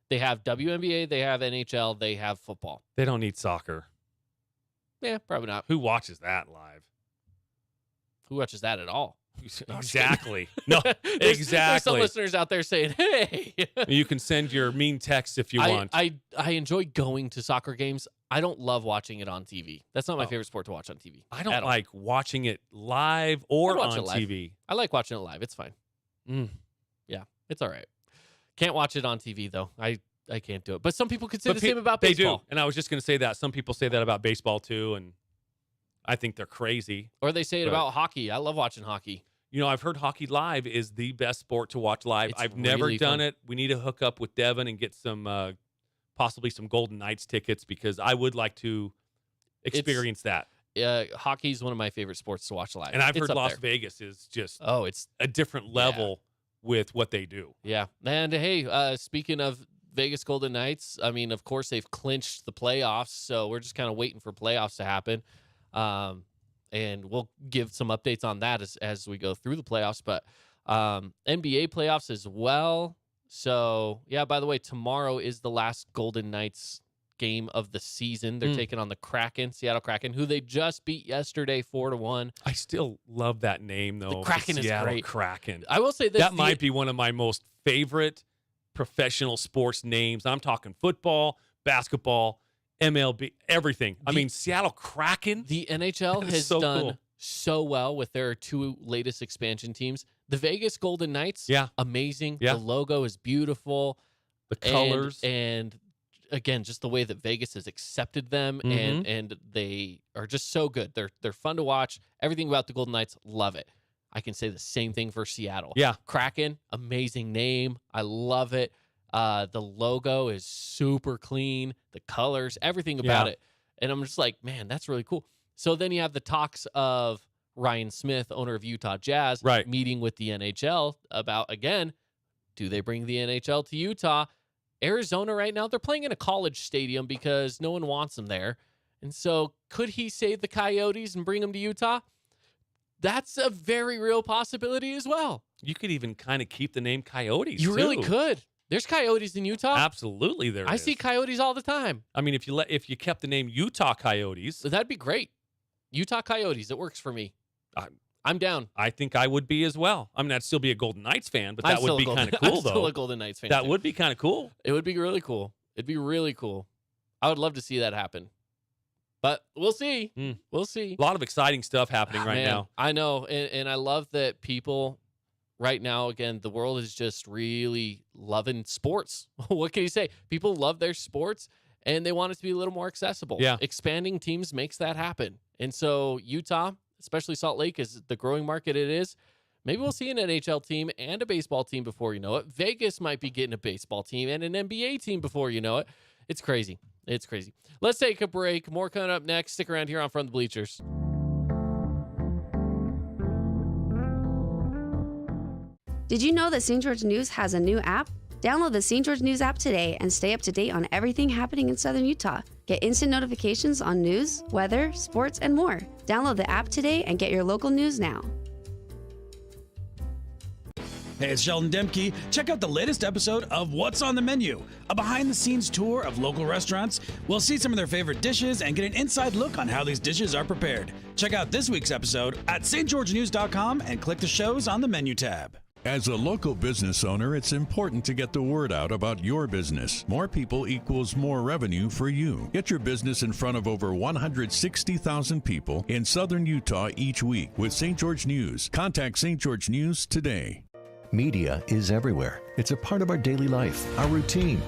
They have WNBA, they have NHL, they have football. They don't need soccer. Yeah, probably not. Who watches that live? Who watches that at all? No, I'm just kidding. Exactly. No, There's some exactly. listeners out there saying, hey. You can send your mean text if you want. I enjoy going to soccer games. I don't love watching it on TV. That's not my Oh. favorite sport to watch on TV. I don't at all. like watching it live or I'd watch on it live. TV. I like watching it live. It's fine. Mm. Yeah, it's all right. Can't watch it on TV, though. I can't do it. But some people could say But the same about they baseball. do. And I was just going to say that. Some people say that about baseball too, and I think they're crazy. Or they say it But- about hockey. I love watching hockey. I've heard hockey live is the best sport to watch live. It's I've never really done fun. it. We need to hook up with Devin and get some, possibly some Golden Knights tickets because I would like to experience that. Hockey is one of my favorite sports to watch live. And I've It's heard up Las there. Vegas is just Oh, it's a different level with what they do. yeah. And hey, speaking of Vegas Golden Knights, I mean, of course they've clinched the playoffs, so we're just kind of waiting for playoffs to happen. And we'll give some updates on that as we go through the playoffs. But NBA playoffs as well. So yeah. By the way, tomorrow is the last Golden Knights game of the season. They're taking on the Kraken, Seattle Kraken, who they just beat yesterday 4-1. I still love that name though. Kraken is Seattle great. Kraken. I will say this: That might be one of my most favorite professional sports names. I'm talking football, basketball, MLB, everything. I mean, Seattle Kraken. The NHL That is has so done cool. so well with their two latest expansion teams. The Vegas Golden Knights, Yeah. amazing. Yeah. The logo is beautiful. The colors. And again, just the way that Vegas has accepted them and they are just so good. They're fun to watch. Everything about the Golden Knights, love it. I can say the same thing for Seattle. Yeah. Kraken, amazing name. I love it. The logo is super clean. The colors, everything about Yeah. it. And I'm just like, man, that's really cool. So then you have the talks of Ryan Smith, owner of Utah Jazz, Right. meeting with the NHL about, again, do they bring the NHL to Utah? Arizona right now, they're playing in a college stadium because no one wants them there. And so could he save the Coyotes and bring them to Utah? That's a very real possibility as well. You could even kind of keep the name Coyotes. You really too. could. There's Coyotes in Utah. Absolutely, there I is. see Coyotes all the time. I mean, if you kept the name Utah Coyotes, So that'd be great. Utah Coyotes, it works for me. I'm down. I think I would be as well. I mean, I'd still be a Golden Knights fan, but that would be kind of I'm cool, still though. a Golden Knights fan. That too. would be kind of cool. It would be really cool. It'd be really cool. I would love to see that happen. But we'll see. Mm. We'll see. A lot of exciting stuff happening right Man, now. I know. And I love that people right now, again, the world is just really loving sports. What can you say? People love their sports and they want it to be a little more accessible. Yeah. Expanding teams makes that happen. And so Utah, especially Salt Lake, is the growing market it is. Maybe we'll see an NHL team and a baseball team before you know it. Vegas might be getting a baseball team and an NBA team before you know it. It's crazy. It's crazy. Let's take a break. More coming up next. Stick around here on From the Bleachers. Did you know that St. George News has a new app? Download the St. George News app today and stay up to date on everything happening in Southern Utah. Get instant notifications on news, weather, sports, and more. Download the app today and get your local news now. Hey, it's Sheldon Demke. Check out the latest episode of What's on the Menu, a behind-the-scenes tour of local restaurants. We'll see some of their favorite dishes and get an inside look on how these dishes are prepared. Check out this week's episode at stgeorgenews.com and click the shows on the menu tab. As a local business owner, it's important to get the word out about your business. More people equals more revenue for you. Get your business in front of over 160,000 people in southern Utah each week with St. George News. Contact St. George News today. Media is everywhere. It's a part of our daily life, our routine,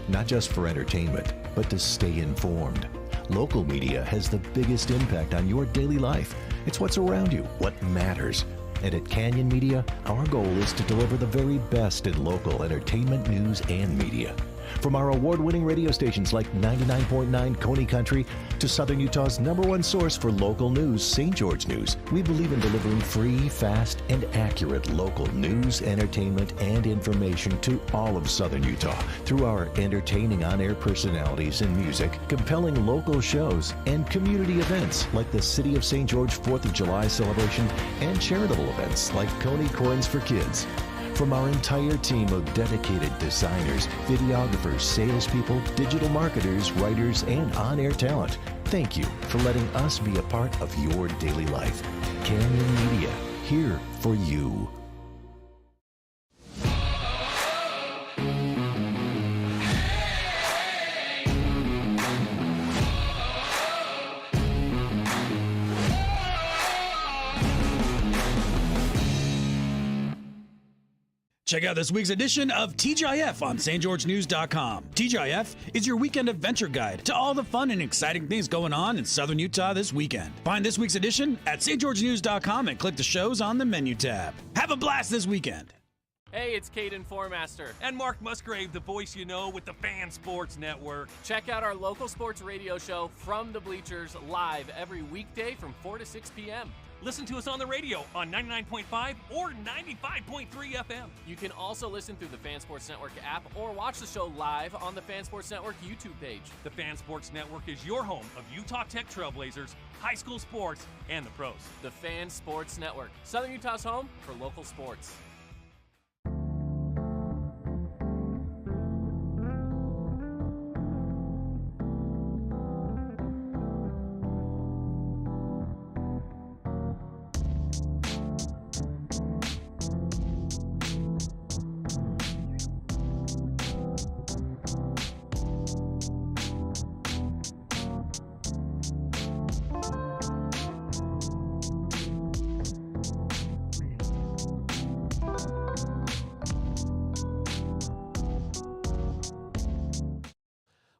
not just for entertainment, but to stay informed. Local media has the biggest impact on your daily life. It's what's around you, what matters. And at Canyon Media, our goal is to deliver the very best in local entertainment, news, and media. From our award-winning radio stations like 99.9 Coney Country to Southern Utah's #1 source for local news, St. George News, we believe in delivering free, fast, and accurate local news, entertainment, and information to all of Southern Utah through our entertaining on-air personalities and music, compelling local shows, and community events like the City of St. George 4th of July celebration and charitable events like Coney Coins for Kids. From our entire team of dedicated designers, videographers, salespeople, digital marketers, writers, and on-air talent, thank you for letting us be a part of your daily life. Canyon Media, here for you. Check out this week's edition of TGIF on stgeorgenews.com. TGIF is your weekend adventure guide to all the fun and exciting things going on in southern Utah this weekend. Find this week's edition at stgeorgenews.com and click the shows on the menu tab. Have a blast this weekend. Hey, it's Caden Formaster. And Mark Musgrave, the voice you know with the Fan Sports Network. Check out our local sports radio show From the Bleachers live every weekday from 4 to 6 p.m. Listen to us on the radio on 99.5 or 95.3 FM. You can also listen through the Fan Sports Network app or watch the show live on the Fan Sports Network YouTube page. The Fan Sports Network is your home of Utah Tech Trailblazers, high school sports, and the pros. The Fan Sports Network, Southern Utah's home for local sports.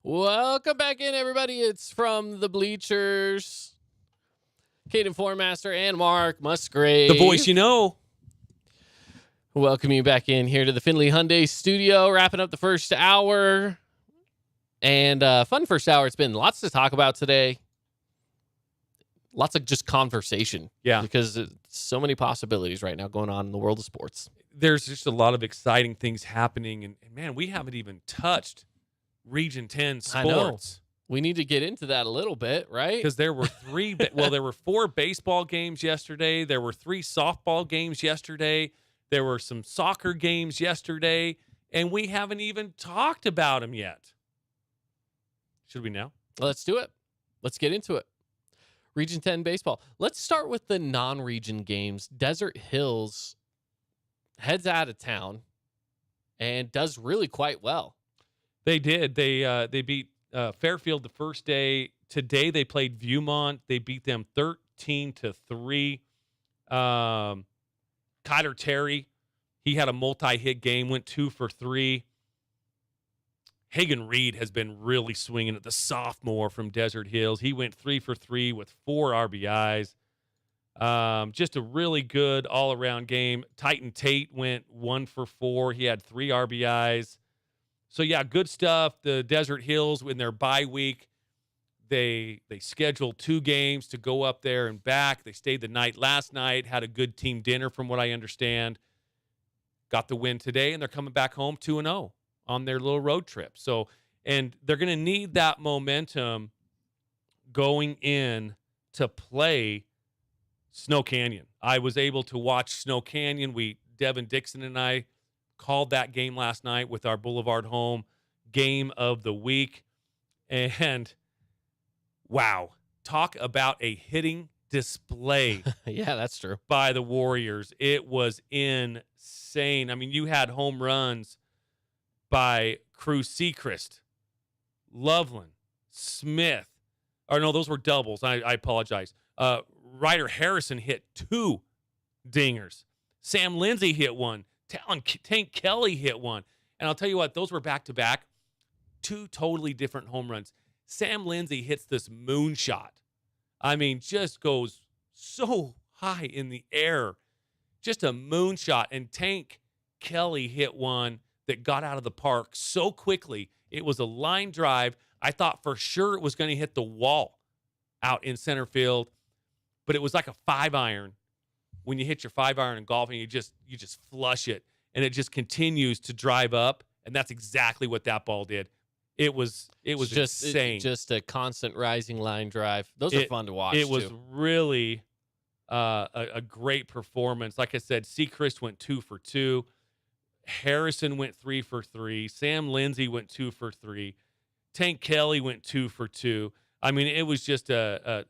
Welcome back in, everybody. It's From the Bleachers. Caden Formaster and Mark Musgrave. The voice you know. Welcome you back in here to the Findlay Hyundai studio, wrapping up the first hour. And fun first hour. It's been lots to talk about today. lots of just conversation. Yeah. Because so many possibilities right now going on in the world of sports. There's just a lot of exciting things happening. And man, we haven't even touched Region 10 sports. I know. We need to get into that a little bit, right? Because there were there were 4 baseball games yesterday. There were 3 softball games yesterday. There were some soccer games yesterday. And we haven't even talked about them yet. Should we now? Let's do it. Let's get into it. Region 10 baseball. Let's start with the non-region games. Desert Hills heads out of town and does really quite well. They did. They beat Fairfield the first day. Today they played Viewmont. They beat them 13-3. Kyler Terry, he had a multi-hit game, went 2 for 3. Hagan Reed has been really swinging at the sophomore from Desert Hills. He went 3 for 3 with 4 RBIs. Just a really good all-around game. Titan Tate went 1 for 4. He had 3 RBIs. So, yeah, good stuff. The Desert Hills, in their bye week, they scheduled 2 games to go up there and back. They stayed the night last night, had a good team dinner from what I understand. Got the win today, and they're coming back home 2-0 on their little road trip. So, and they're going to need that momentum going in to play Snow Canyon. I was able to watch Snow Canyon. Devin Dixon and I called that game last night with our Boulevard Home game of the week. And wow, talk about a hitting display. Yeah, that's true. By the Warriors. It was insane. I mean, you had home runs by Cruz Sechrist, Loveland, Smith. Or no, those were doubles. I apologize. Ryder Harrison hit 2 dingers. Sam Lindsay hit 1. Tank Kelly hit 1. And I'll tell you what, those were back-to-back. 2 totally different home runs. Sam Lindsay hits this moonshot. I mean, just goes so high in the air. Just a moonshot. And Tank Kelly hit one that got out of the park so quickly. It was a line drive. I thought for sure it was going to hit the wall out in center field, but it was like a 5-iron. When you hit your 5-iron in golf and you just flush it, and it just continues to drive up, and that's exactly what that ball did. It was just insane. Just a constant rising line drive. Those are fun to watch. It was really a great performance. Like I said, Sechrist went 2 for 2. Harrison went 3 for 3. Sam Lindsay went 2 for 3. Tank Kelly went 2 for 2. I mean, it was just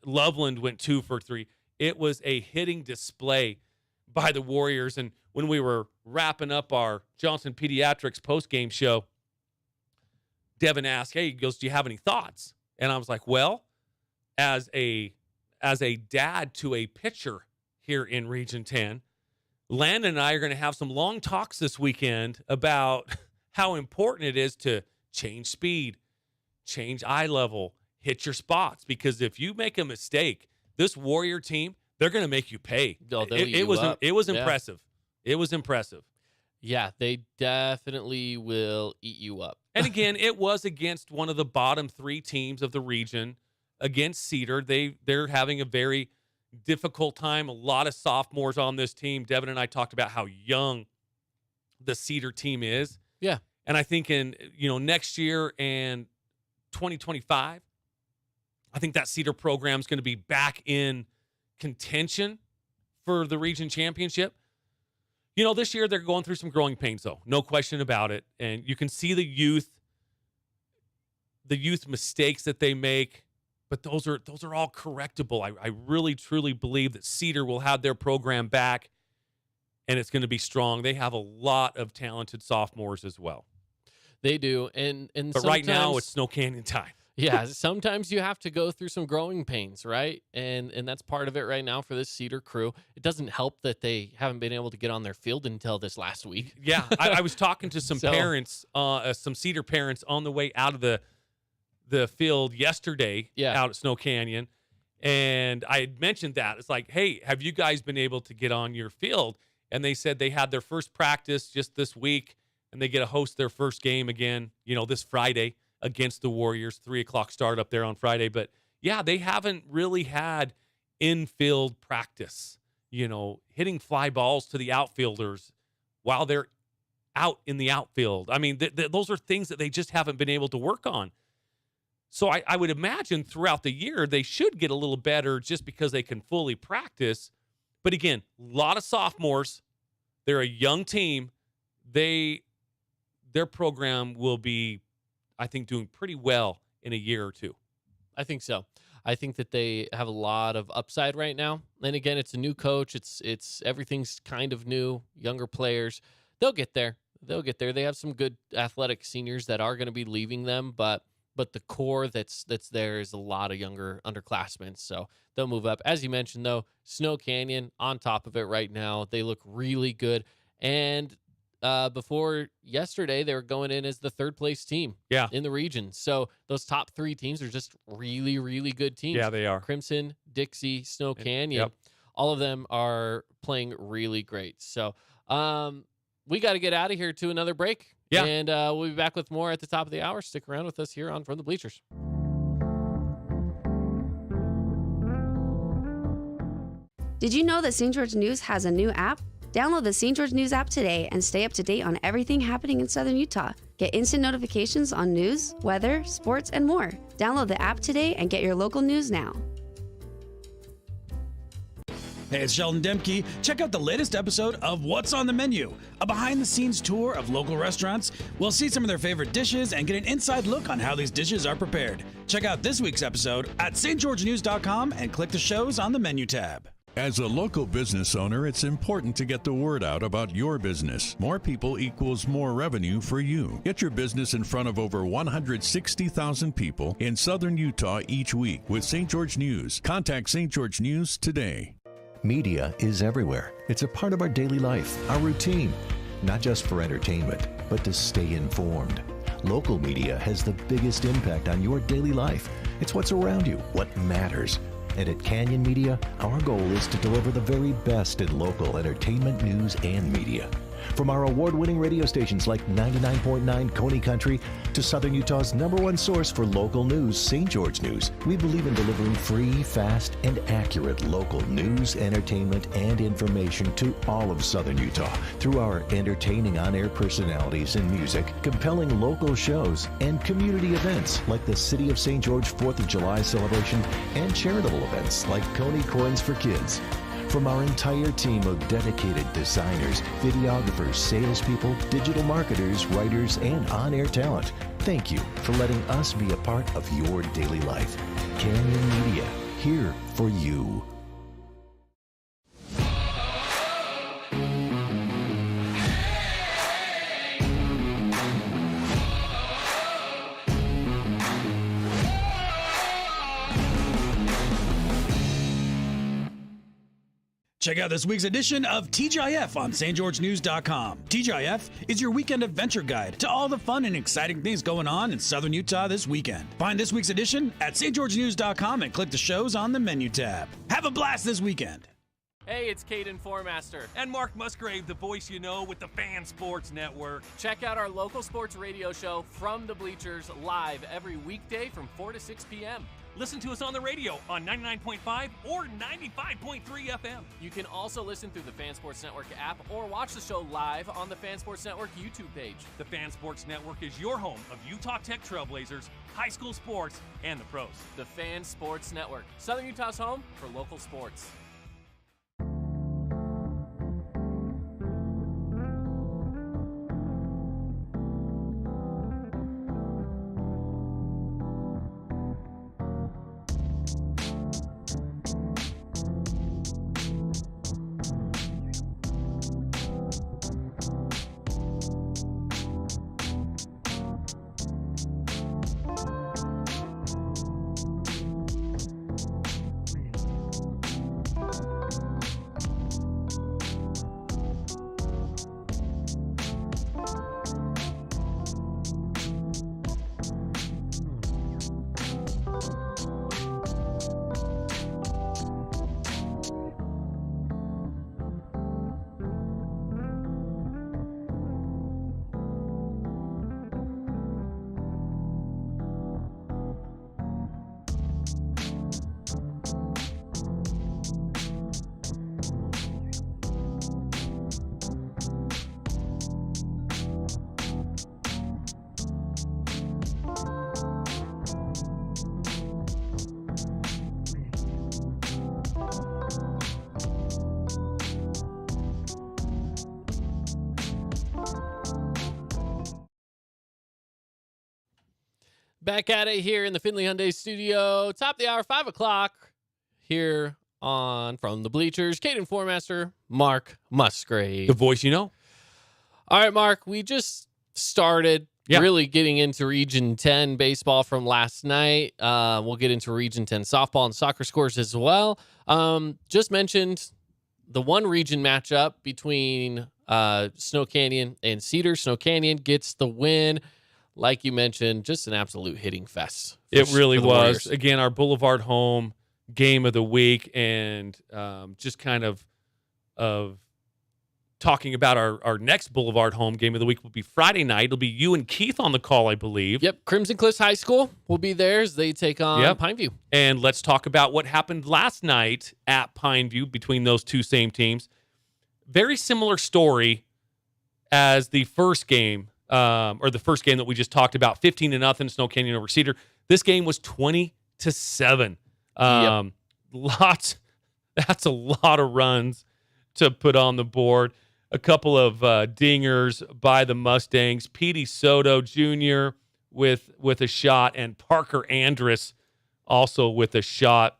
Loveland went 2 for 3. It was a hitting display by the Warriors. And when we were wrapping up our Johnson Pediatrics postgame show, Devin asked, "Hey," he goes, "do you have any thoughts?" And I was like, well, as a dad to a pitcher here in Region 10, Landon and I are going to have some long talks this weekend about how important it is to change speed, change eye level, hit your spots. Because if you make a mistake, this Warrior team, they're going to make you pay. Oh, it was Yeah. impressive. It was impressive. Yeah, they definitely will eat you up. And again, it was against one of the bottom 3 teams of the region, against Cedar. They're having a very difficult time. A lot of sophomores on this team. Devin and I talked about how young the Cedar team is. Yeah. And I think in next year and 2025, I think that Cedar program is going to be back in contention for the region championship. This year they're going through some growing pains, though. No question about it. And you can see the youth mistakes that they make, but those are all correctable. I really, truly believe that Cedar will have their program back, and it's going to be strong. They have a lot of talented sophomores as well. They do. But right now it's Snow Canyon time. Yeah, sometimes you have to go through some growing pains, right? And that's part of it right now for this Cedar crew. It doesn't help that they haven't been able to get on their field until this last week. Yeah, I was talking to some parents, some Cedar parents on the way out of the field yesterday out at Snow Canyon, and I had mentioned that. It's like, hey, have you guys been able to get on your field? And they said they had their first practice just this week, and they get to host their first game again, this Friday against the Warriors, 3:00 start up there on Friday. But yeah, they haven't really had infield practice, hitting fly balls to the outfielders while they're out in the outfield. I mean, those are things that they just haven't been able to work on. So I would imagine throughout the year they should get a little better just because they can fully practice. But again, a lot of sophomores. They're a young team. Their program will be, I think, doing pretty well in a year or two. I think so. I think that they have a lot of upside right now. And again, it's a new coach. It's everything's kind of new, younger players. They'll get there. They have some good athletic seniors that are going to be leaving them, but the core that's there is a lot of younger underclassmen, so they'll move up. As you mentioned, though, Snow Canyon on top of it right now. They look really good. And before yesterday, they were going in as the third-place team in the region. So those top three teams are just really, really good teams. Yeah, they are. Crimson, Dixie, Snow Canyon, all of them are playing really great. So we got to get out of here to another break. Yeah. And we'll be back with more at the top of the hour. Stick around with us here on From the Bleachers. Did you know that St. George News has a new app? Download the St. George News app today and stay up to date on everything happening in Southern Utah. Get instant notifications on news, weather, sports, and more. Download the app today and get your local news now. Hey, it's Sheldon Demke. Check out the latest episode of What's on the Menu, a behind-the-scenes tour of local restaurants. We'll see some of their favorite dishes and get an inside look on how these dishes are prepared. Check out this week's episode at stgeorgenews.com and click the shows on the menu tab. As a local business owner, it's important to get the word out about your business. More people equals more revenue for you. Get your business in front of over 160,000 people in southern Utah each week with St. George News. Contact St. George News today. Media is everywhere. It's a part of our daily life, our routine. Not just for entertainment, but to stay informed. Local media has the biggest impact on your daily life. It's what's around you, what matters. And at Canyon Media, our goal is to deliver the very best in local entertainment, news, and media. From our award-winning radio stations like 99.9 Coney Country to Southern Utah's #1 source for local news, St. George News, we believe in delivering free, fast, and accurate local news, entertainment, and information to all of Southern Utah through our entertaining on-air personalities and music, compelling local shows, and community events like the City of St. George 4th of July celebration and charitable events like Coney Coins for Kids. From our entire team of dedicated designers, videographers, salespeople, digital marketers, writers, and on-air talent, thank you for letting us be a part of your daily life. Canyon Media, here for you. Check out this week's edition of TGIF on stgeorgenews.com. TGIF is your weekend adventure guide to all the fun and exciting things going on in Southern Utah this weekend. Find this week's edition at stgeorgenews.com and click the shows on the menu tab. Have a blast this weekend. Hey, it's Caden Formaster. And Mark Musgrave, the voice you know with the Fan Sports Network. Check out our local sports radio show From the Bleachers live every weekday from 4 to 6 p.m. Listen to us on the radio on 99.5 or 95.3 FM. You can also listen through the Fan Sports Network app or watch the show live on the Fan Sports Network YouTube page. The Fan Sports Network is your home of Utah Tech Trailblazers, high school sports, and the pros. The Fan Sports Network, Southern Utah's home for local sports. Back at it here in the Findlay Hyundai studio. Top of the hour, 5 o'clock. Here on From the Bleachers, Caden Formaster, Mark Musgrave. The voice you know. All right, Mark, we just started really getting into Region 10 baseball from last night. We'll get into Region 10 softball and soccer scores as well. Just mentioned the one region matchup between Snow Canyon and Cedar. Snow Canyon gets the win. Like you mentioned, just an absolute hitting fest. It really was. Warriors. Again, our Boulevard home game of the week, and just kind of talking about our next Boulevard home game of the week will be Friday night. It'll be you and Keith on the call, I believe. Yep, Crimson Cliffs High School will be there as they take on Pineview. And let's talk about what happened last night at Pineview between those two same teams. Very similar story as the first game, or the first game that we just talked about, 15-0, Snow Canyon over Cedar. This game was 20-7. That's a lot of runs to put on the board. A couple of dingers by the Mustangs. Petey Soto Jr. with a shot, and Parker Andrus also with a shot.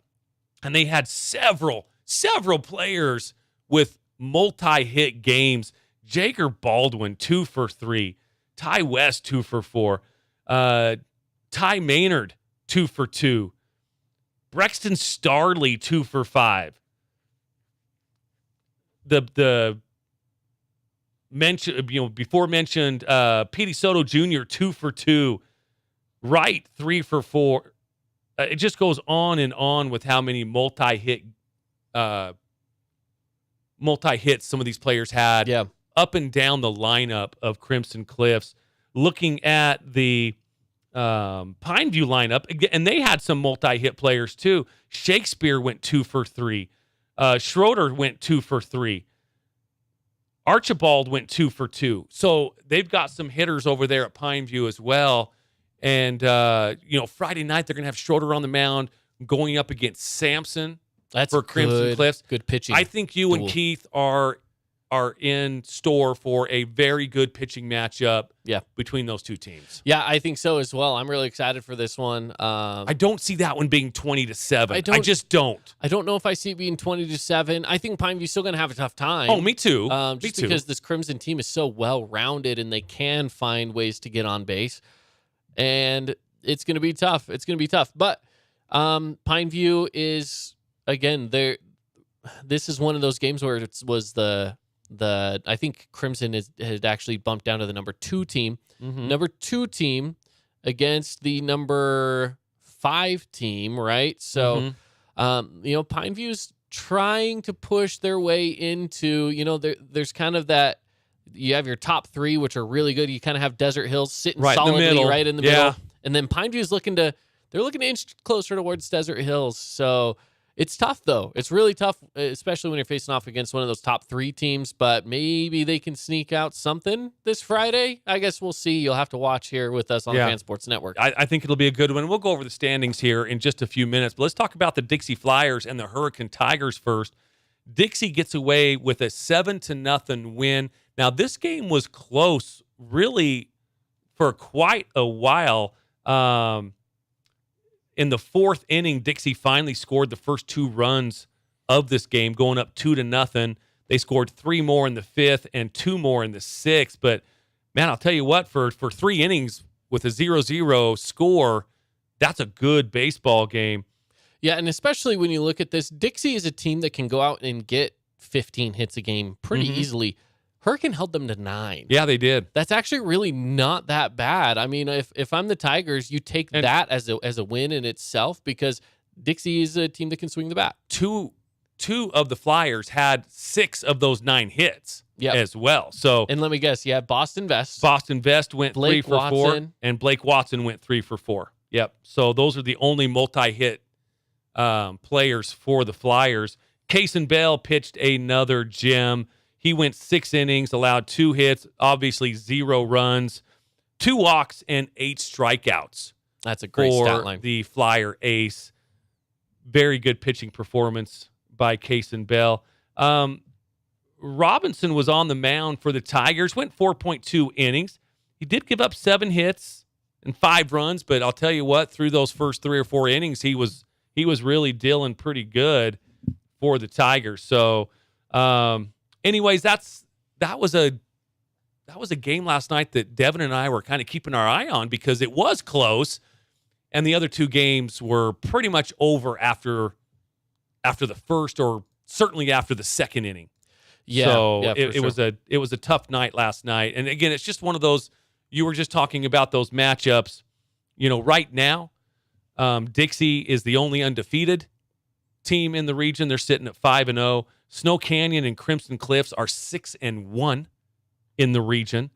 And they had several players with multi-hit games. Jager Baldwin, 2 for 3. Ty West, 2 for 4. Ty Maynard, 2 for 2. Brexton Starley, 2 for 5. The before mentioned Petey Soto Jr., 2 for 2. Wright, 3 for 4. It just goes on and on with how many multi-hits some of these players had. Yeah. Up and down the lineup of Crimson Cliffs. Looking at the Pineview lineup, and they had some multi-hit players too. Shakespeare went 2 for 3. Schroeder went 2 for 3. Archibald went 2 for 2. So they've got some hitters over there at Pineview as well. And Friday night they're going to have Schroeder on the mound going up against Sampson. That's for Crimson Cliffs. Good pitching. I think you and Keith are in store for a very good pitching matchup between those two teams. Yeah, I think so as well. I'm really excited for this one. I don't see that one being 20-7. I just don't. I don't know if I see it being 20-7. I think Pineview's still going to have a tough time. Oh, me too. Because this Crimson team is so well-rounded and they can find ways to get on base. And it's going to be tough. But Pineview is, again, this is one of those games where it was I think Crimson had actually bumped down to the number 2 team. Mm-hmm. Number 2 team against the number 5 team, right? So, Pineview's trying to push their way into, there's kind of that, you have your top 3, which are really good. You kind of have Desert Hills sitting solidly right in the middle. And then Pineview's looking to inch closer towards Desert Hills. So, it's tough, though. It's really tough, especially when you're facing off against one of those top 3 teams, but maybe they can sneak out something this Friday. I guess we'll see. You'll have to watch here with us on the Fan Sports Network. I think it'll be a good one. We'll go over the standings here in just a few minutes, but let's talk about the Dixie Flyers and the Hurricane Tigers first. Dixie gets away with a 7-0 win. Now, this game was close, really, for quite a while. In the 4th inning, Dixie finally scored the first 2 runs of this game, going up 2-0. They scored 3 more in the 5th and 2 more in the 6th. But, man, I'll tell you what, for 3 innings with a 0-0 score, that's a good baseball game. Yeah, and especially when you look at this, Dixie is a team that can go out and get 15 hits a game pretty easily. Hurricane held them to 9. Yeah, they did. That's actually really not that bad. I mean, if I'm the Tigers, you take that as a win in itself because Dixie is a team that can swing the bat. Two of the Flyers had 6 of those 9 hits as well. So, and let me guess, you have Boston Vest. Boston Vest went Blake 3 for 4, Watson. and Blake Watson went 3 for 4. Yep. So those are the only multi-hit players for the Flyers. Kaysen Bell pitched another gem. He went 6 innings, allowed 2 hits, obviously 0 runs, 2 walks, and 8 strikeouts. That's a great stat line. The Flyer ace. Very good pitching performance by Kaysen Bell. Robinson was on the mound for the Tigers, went 4.2 innings. He did give up 7 hits and 5 runs, but I'll tell you what, through those first 3 or 4 innings, he was really dealing pretty good for the Tigers. So, anyways, that was a game last night that Devin and I were kind of keeping our eye on because it was close, and the other 2 games were pretty much over after the first, or certainly after the second inning. Yeah, so it was a tough night last night. And again, it's just one of those, you were just talking about those matchups. Right now, Dixie is the only undefeated team in the region. They're sitting at 5-0. Snow Canyon and Crimson Cliffs are 6-1 in the region.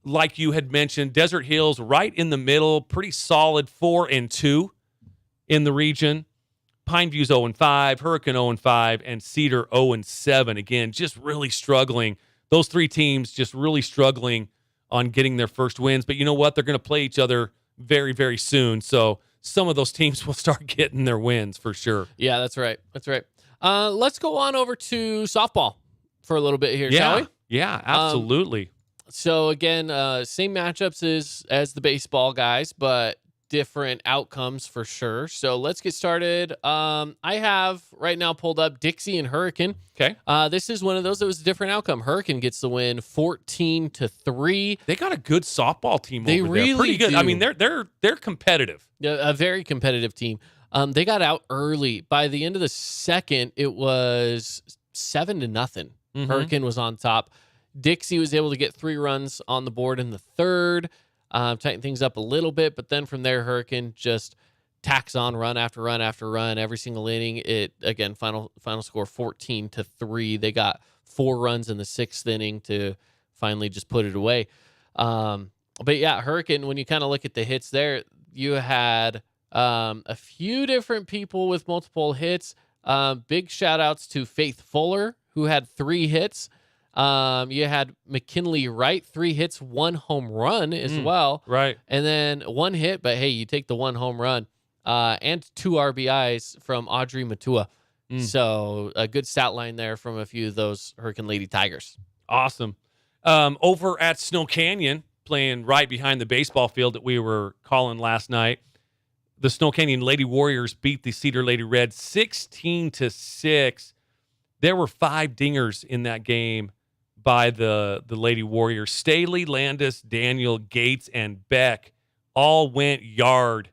Like you had mentioned, Desert Hills right in the middle, pretty solid 4-2 in the region. Pineview's 0-5, Hurricane 0-5, and Cedar 0-7. Again, just really struggling. Those 3 teams just really struggling on getting their first wins. But you know what? They're going to play each other very, very soon. So some of those teams will start getting their wins for sure. Yeah, that's right. That's right. Let's go on over to softball for a little bit here, shall we? Yeah, absolutely. So again, same matchups as the baseball guys, but different outcomes for sure. So let's get started. I have right now pulled up Dixie and Hurricane. Okay. This is one of those that was a different outcome. Hurricane gets the win 14-3. They got a good softball team They over really there. Pretty good. do. I mean, they're competitive. Yeah, a very competitive team. They got out early. By the end of the second, it was 7-0. Mhm. Hurricane was on top. Dixie was able to get 3 runs on the board in the third, tighten things up a little bit, but then from there, Hurricane just tacks on run after run after run every single inning. It again, final score 14-3. They got 4 runs in the 6th inning to finally just put it away. But yeah, Hurricane, when you kind of look at the hits there, you had a few different people with multiple hits. Big shout outs to Faith Fuller, who had 3 hits. You had McKinley Wright, 3 hits, 1 home run as well. Right. And then 1 hit, but hey, you take the 1 home run, and 2 RBIs from Audrey Matua. So a good stat line there from a few of those Hurricane Lady Tigers. Awesome. Over at Snow Canyon, playing right behind the baseball field that we were calling last night, the Snow Canyon Lady Warriors beat the Cedar Lady Reds 16-6. There were 5 dingers in that game by the Lady Warriors. Staley, Landis, Daniel, Gates, and Beck all went yard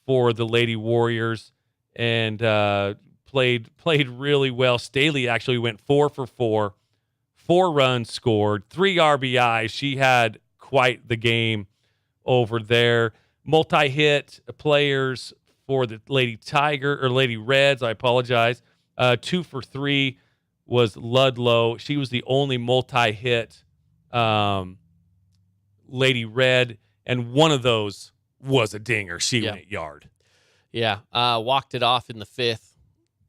for the Lady Warriors and played really well. Staley actually went 4 for 4, 4 runs scored, 3 RBIs. She had quite the game over there. Multi-hit players for the Lady Reds, I apologize. 2 for 3 was Ludlow. She was the only multi-hit Lady Red, and one of those was a dinger. She went yard. Yeah, walked it off in the 5th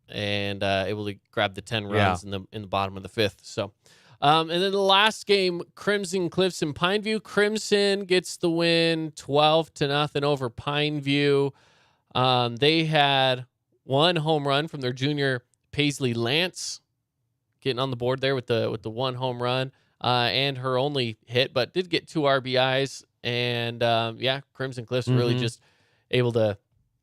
and able to grab the 10 runs in the bottom of the 5th. So, and then the last game, Crimson Cliffs and Pineview. Crimson gets the win 12-0 over Pineview. They had 1 home run from their junior Paisley Lance, getting on the board there with the 1 home run, and her only hit, but did get 2 RBIs. And Crimson Cliffs really just able to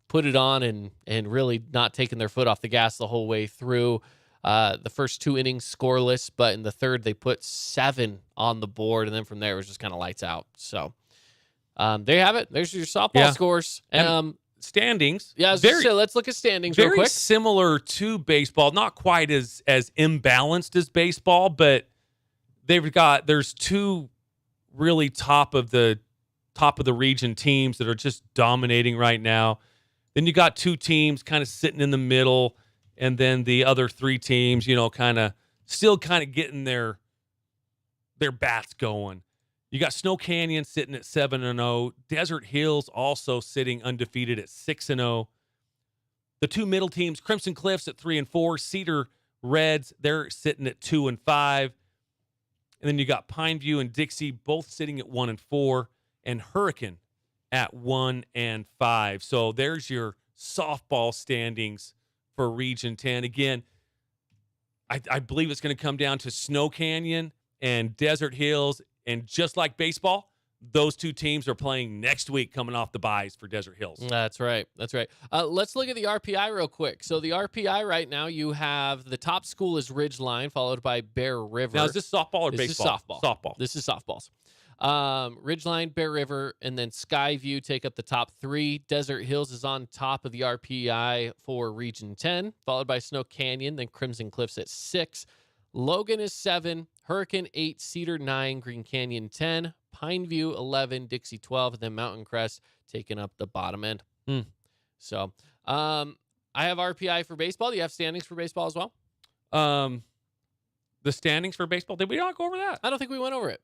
put it on and really not taking their foot off the gas the whole way through. The first 2 innings scoreless, but in the third they put 7 on the board, and then from there it was just kind of lights out. So there you have it. There's your softball scores. Standings. Yeah, so let's look at standings real very quick. similar to baseball, not quite as imbalanced as baseball, but there's 2 really top of the region teams that are just dominating right now. Then you got 2 teams kind of sitting in the middle, and then the other 3 teams, still getting their bats going. You got Snow Canyon sitting at 7-0. Desert Hills also sitting undefeated at 6-0. The 2 middle teams, Crimson Cliffs at 3-4. Cedar Reds, they're sitting at 2-5. And then you got Pineview and Dixie both sitting at 1-4, and Hurricane at 1-5. So there's your softball standings for Region 10. Again, I believe it's going to come down to Snow Canyon and Desert Hills. And just like baseball, those two teams are playing next week coming off the byes for Desert Hills. That's right. That's right. Let's look at the RPI real quick. So the RPI right now, you have the top school is Ridgeline, followed by Bear River. Now, is this softball or This baseball? is softball. Softball. This is softballs. Ridgeline, Bear River, and then Skyview take up the top three. Desert Hills is on top of the RPI for Region 10, followed by Snow Canyon, then Crimson Cliffs at 6. Logan is 7, Hurricane 8, Cedar 9, Green Canyon 10, Pineview 11, Dixie 12, and then Mountain Crest taking up the bottom end. So I have RPI for baseball. Do you have standings for baseball as well? The standings for baseball, did we not go over that? I don't think we went over it.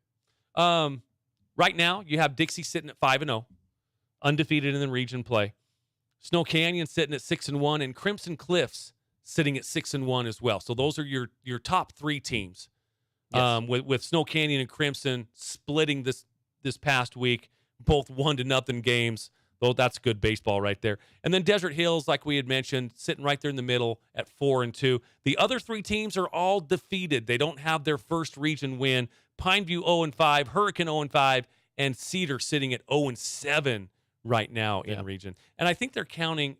Right now, you have Dixie sitting at 5-0, undefeated in the region play. Snow Canyon sitting at 6-1, and Crimson Cliffs sitting at 6-1 as well. So those are your top three teams. Yes. With Snow Canyon and Crimson splitting this past week, both 1-0 games. Though that's good baseball right there. And then Desert Hills, like we had mentioned, sitting right there in the middle at 4-2. The other three teams are all defeated. They don't have their first region win. Pineview 0-5, Hurricane 0-5, and Cedar sitting at 0-7 right now in region. And I think they're counting.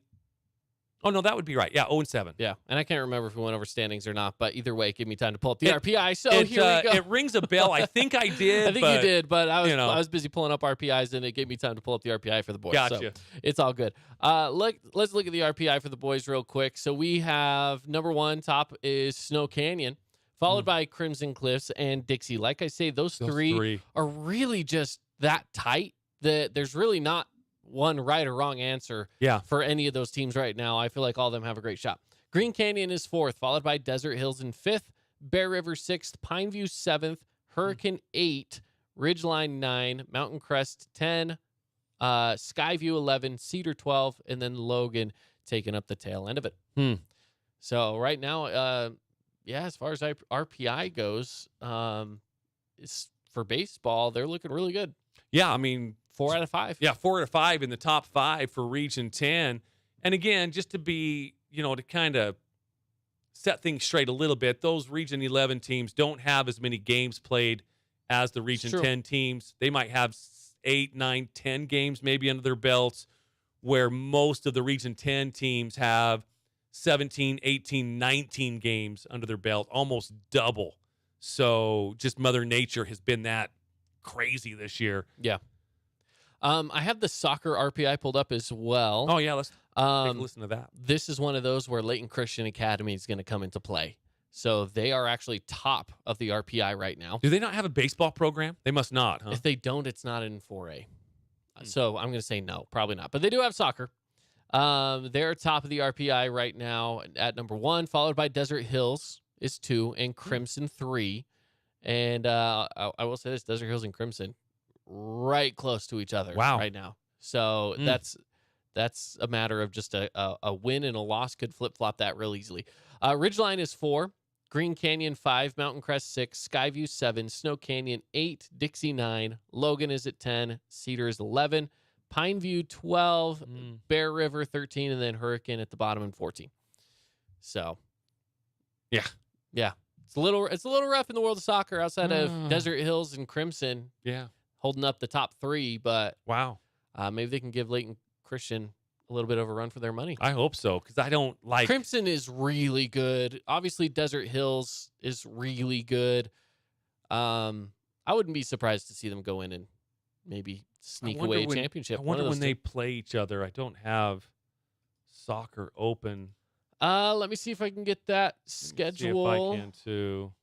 Oh, no, that would be right. Yeah, 0-7. Yeah, and I can't remember if we went over standings or not, but either way, give me time to pull up the RPI. So here we go. It rings a bell. I think I did. I think you did, but I was busy pulling up RPIs, and it gave me time to pull up the RPI for the boys. Gotcha. So it's all good. Let's look at the RPI for the boys real quick. So we have number one, top is Snow Canyon, followed by Crimson Cliffs and Dixie. Like I say, those three are really just that tight that there's really not one right or wrong answer for any of those teams right now. I feel like all of them have a great shot. Green Canyon is 4th, followed by Desert Hills in 5th, Bear River 6th, Pineview 7th, Hurricane 8, Ridgeline 9, Mountain Crest 10, Skyview 11, Cedar 12, and then Logan taking up the tail end of it. So right now, as far as RPI goes, for baseball, they're looking really good. Yeah, I mean, 4 out of 5. Yeah, 4 out of 5 in the top 5 for Region 10. And again, just to be, to kind of set things straight a little bit, those Region 11 teams don't have as many games played as the Region 10 teams. They might have 8, 9, 10 games maybe under their belts, where most of the Region 10 teams have 17, 18, 19 games under their belt, almost double. So just Mother Nature has been that crazy this year. Yeah. I have the soccer RPI pulled up as well. Oh, yeah, let's take a listen to that. This is one of those where Layton Christian Academy is going to come into play. So they are actually top of the RPI right now. Do they not have a baseball program? They must not, huh? If they don't, it's not in 4A. So I'm going to say no, probably not. But they do have soccer. They're top of the RPI right now at number 1, followed by Desert Hills is 2, and Crimson 3. And I will say this, Desert Hills and Crimson right close to each other right now. So that's a matter of just a win and a loss could flip-flop that real easily. Ridgeline is 4, Green Canyon 5, Mountain Crest 6, Skyview 7, Snow Canyon 8, Dixie 9, Logan is at 10, Cedar is 11, Pineview 12, Bear River 13, and then Hurricane at the bottom in 14. So, yeah. It's a little rough in the world of soccer outside of Desert Hills and Crimson. Yeah. Holding up the top 3, but wow, maybe they can give Layton Christian a little bit of a run for their money. I hope so, because I don't like Crimson is really good. Obviously, Desert Hills is really good. I wouldn't be surprised to see them go in and maybe sneak away a championship. I wonder when they play each other. I don't have soccer open. Let me see if I can get that schedule. See if I can too.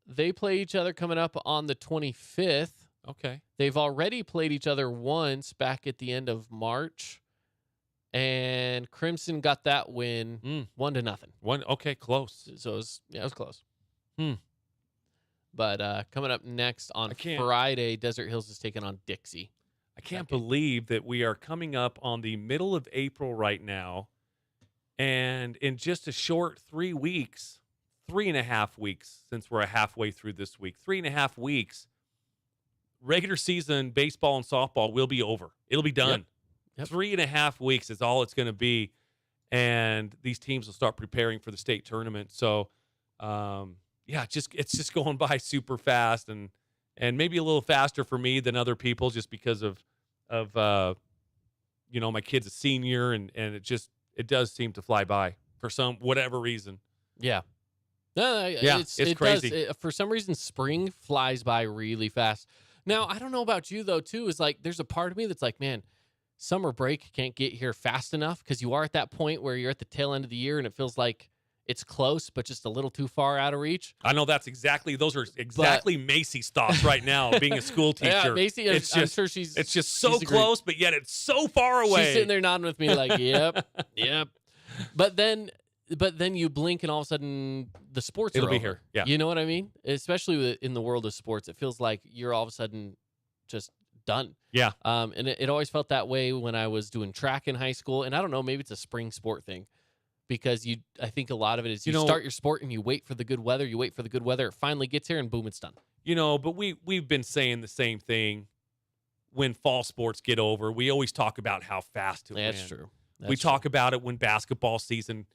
They play each other coming up on the 25th. Okay. They've already played each other once back at the end of March, and Crimson got that win 1-0. Okay, close. So it was close. But coming up next on Friday, Desert Hills is taking on Dixie. I can't believe that we are coming up on the middle of April right now, and in just a short 3 weeks, 3.5 weeks, since we're halfway through this week, 3.5 weeks, regular season baseball and softball will be over. It'll be done. Yep. 3.5 weeks is all it's going to be, and these teams will start preparing for the state tournament. So, it's just going by super fast, and and maybe a little faster for me than other people just because of my kid's a senior, and it does seem to fly by for whatever reason. Yeah. No, it's crazy. For some reason, spring flies by really fast. Now, I don't know about you, though, too, is like there's a part of me that's like, man, summer break can't get here fast enough, because you are at that point where you're at the tail end of the year and it feels like it's close, but just a little too far out of reach. I know those are exactly Macy's thoughts right now, being a school teacher. Yeah, Macy, I'm sure it's just so close, but yet it's so far away. She's sitting there nodding with me like, yep. But then you blink and all of a sudden the sports It'll are be over. here. Yeah. You know what I mean? Especially in the world of sports, it feels like you're all of a sudden just done. Yeah. And it always felt that way when I was doing track in high school. And I don't know, maybe it's a spring sport thing, because I think a lot of it is you start your sport and you wait for the good weather. It finally gets here and boom, it's done. But we've been saying the same thing when fall sports get over. We always talk about how fast it went. That's true. We talk about it when basketball season,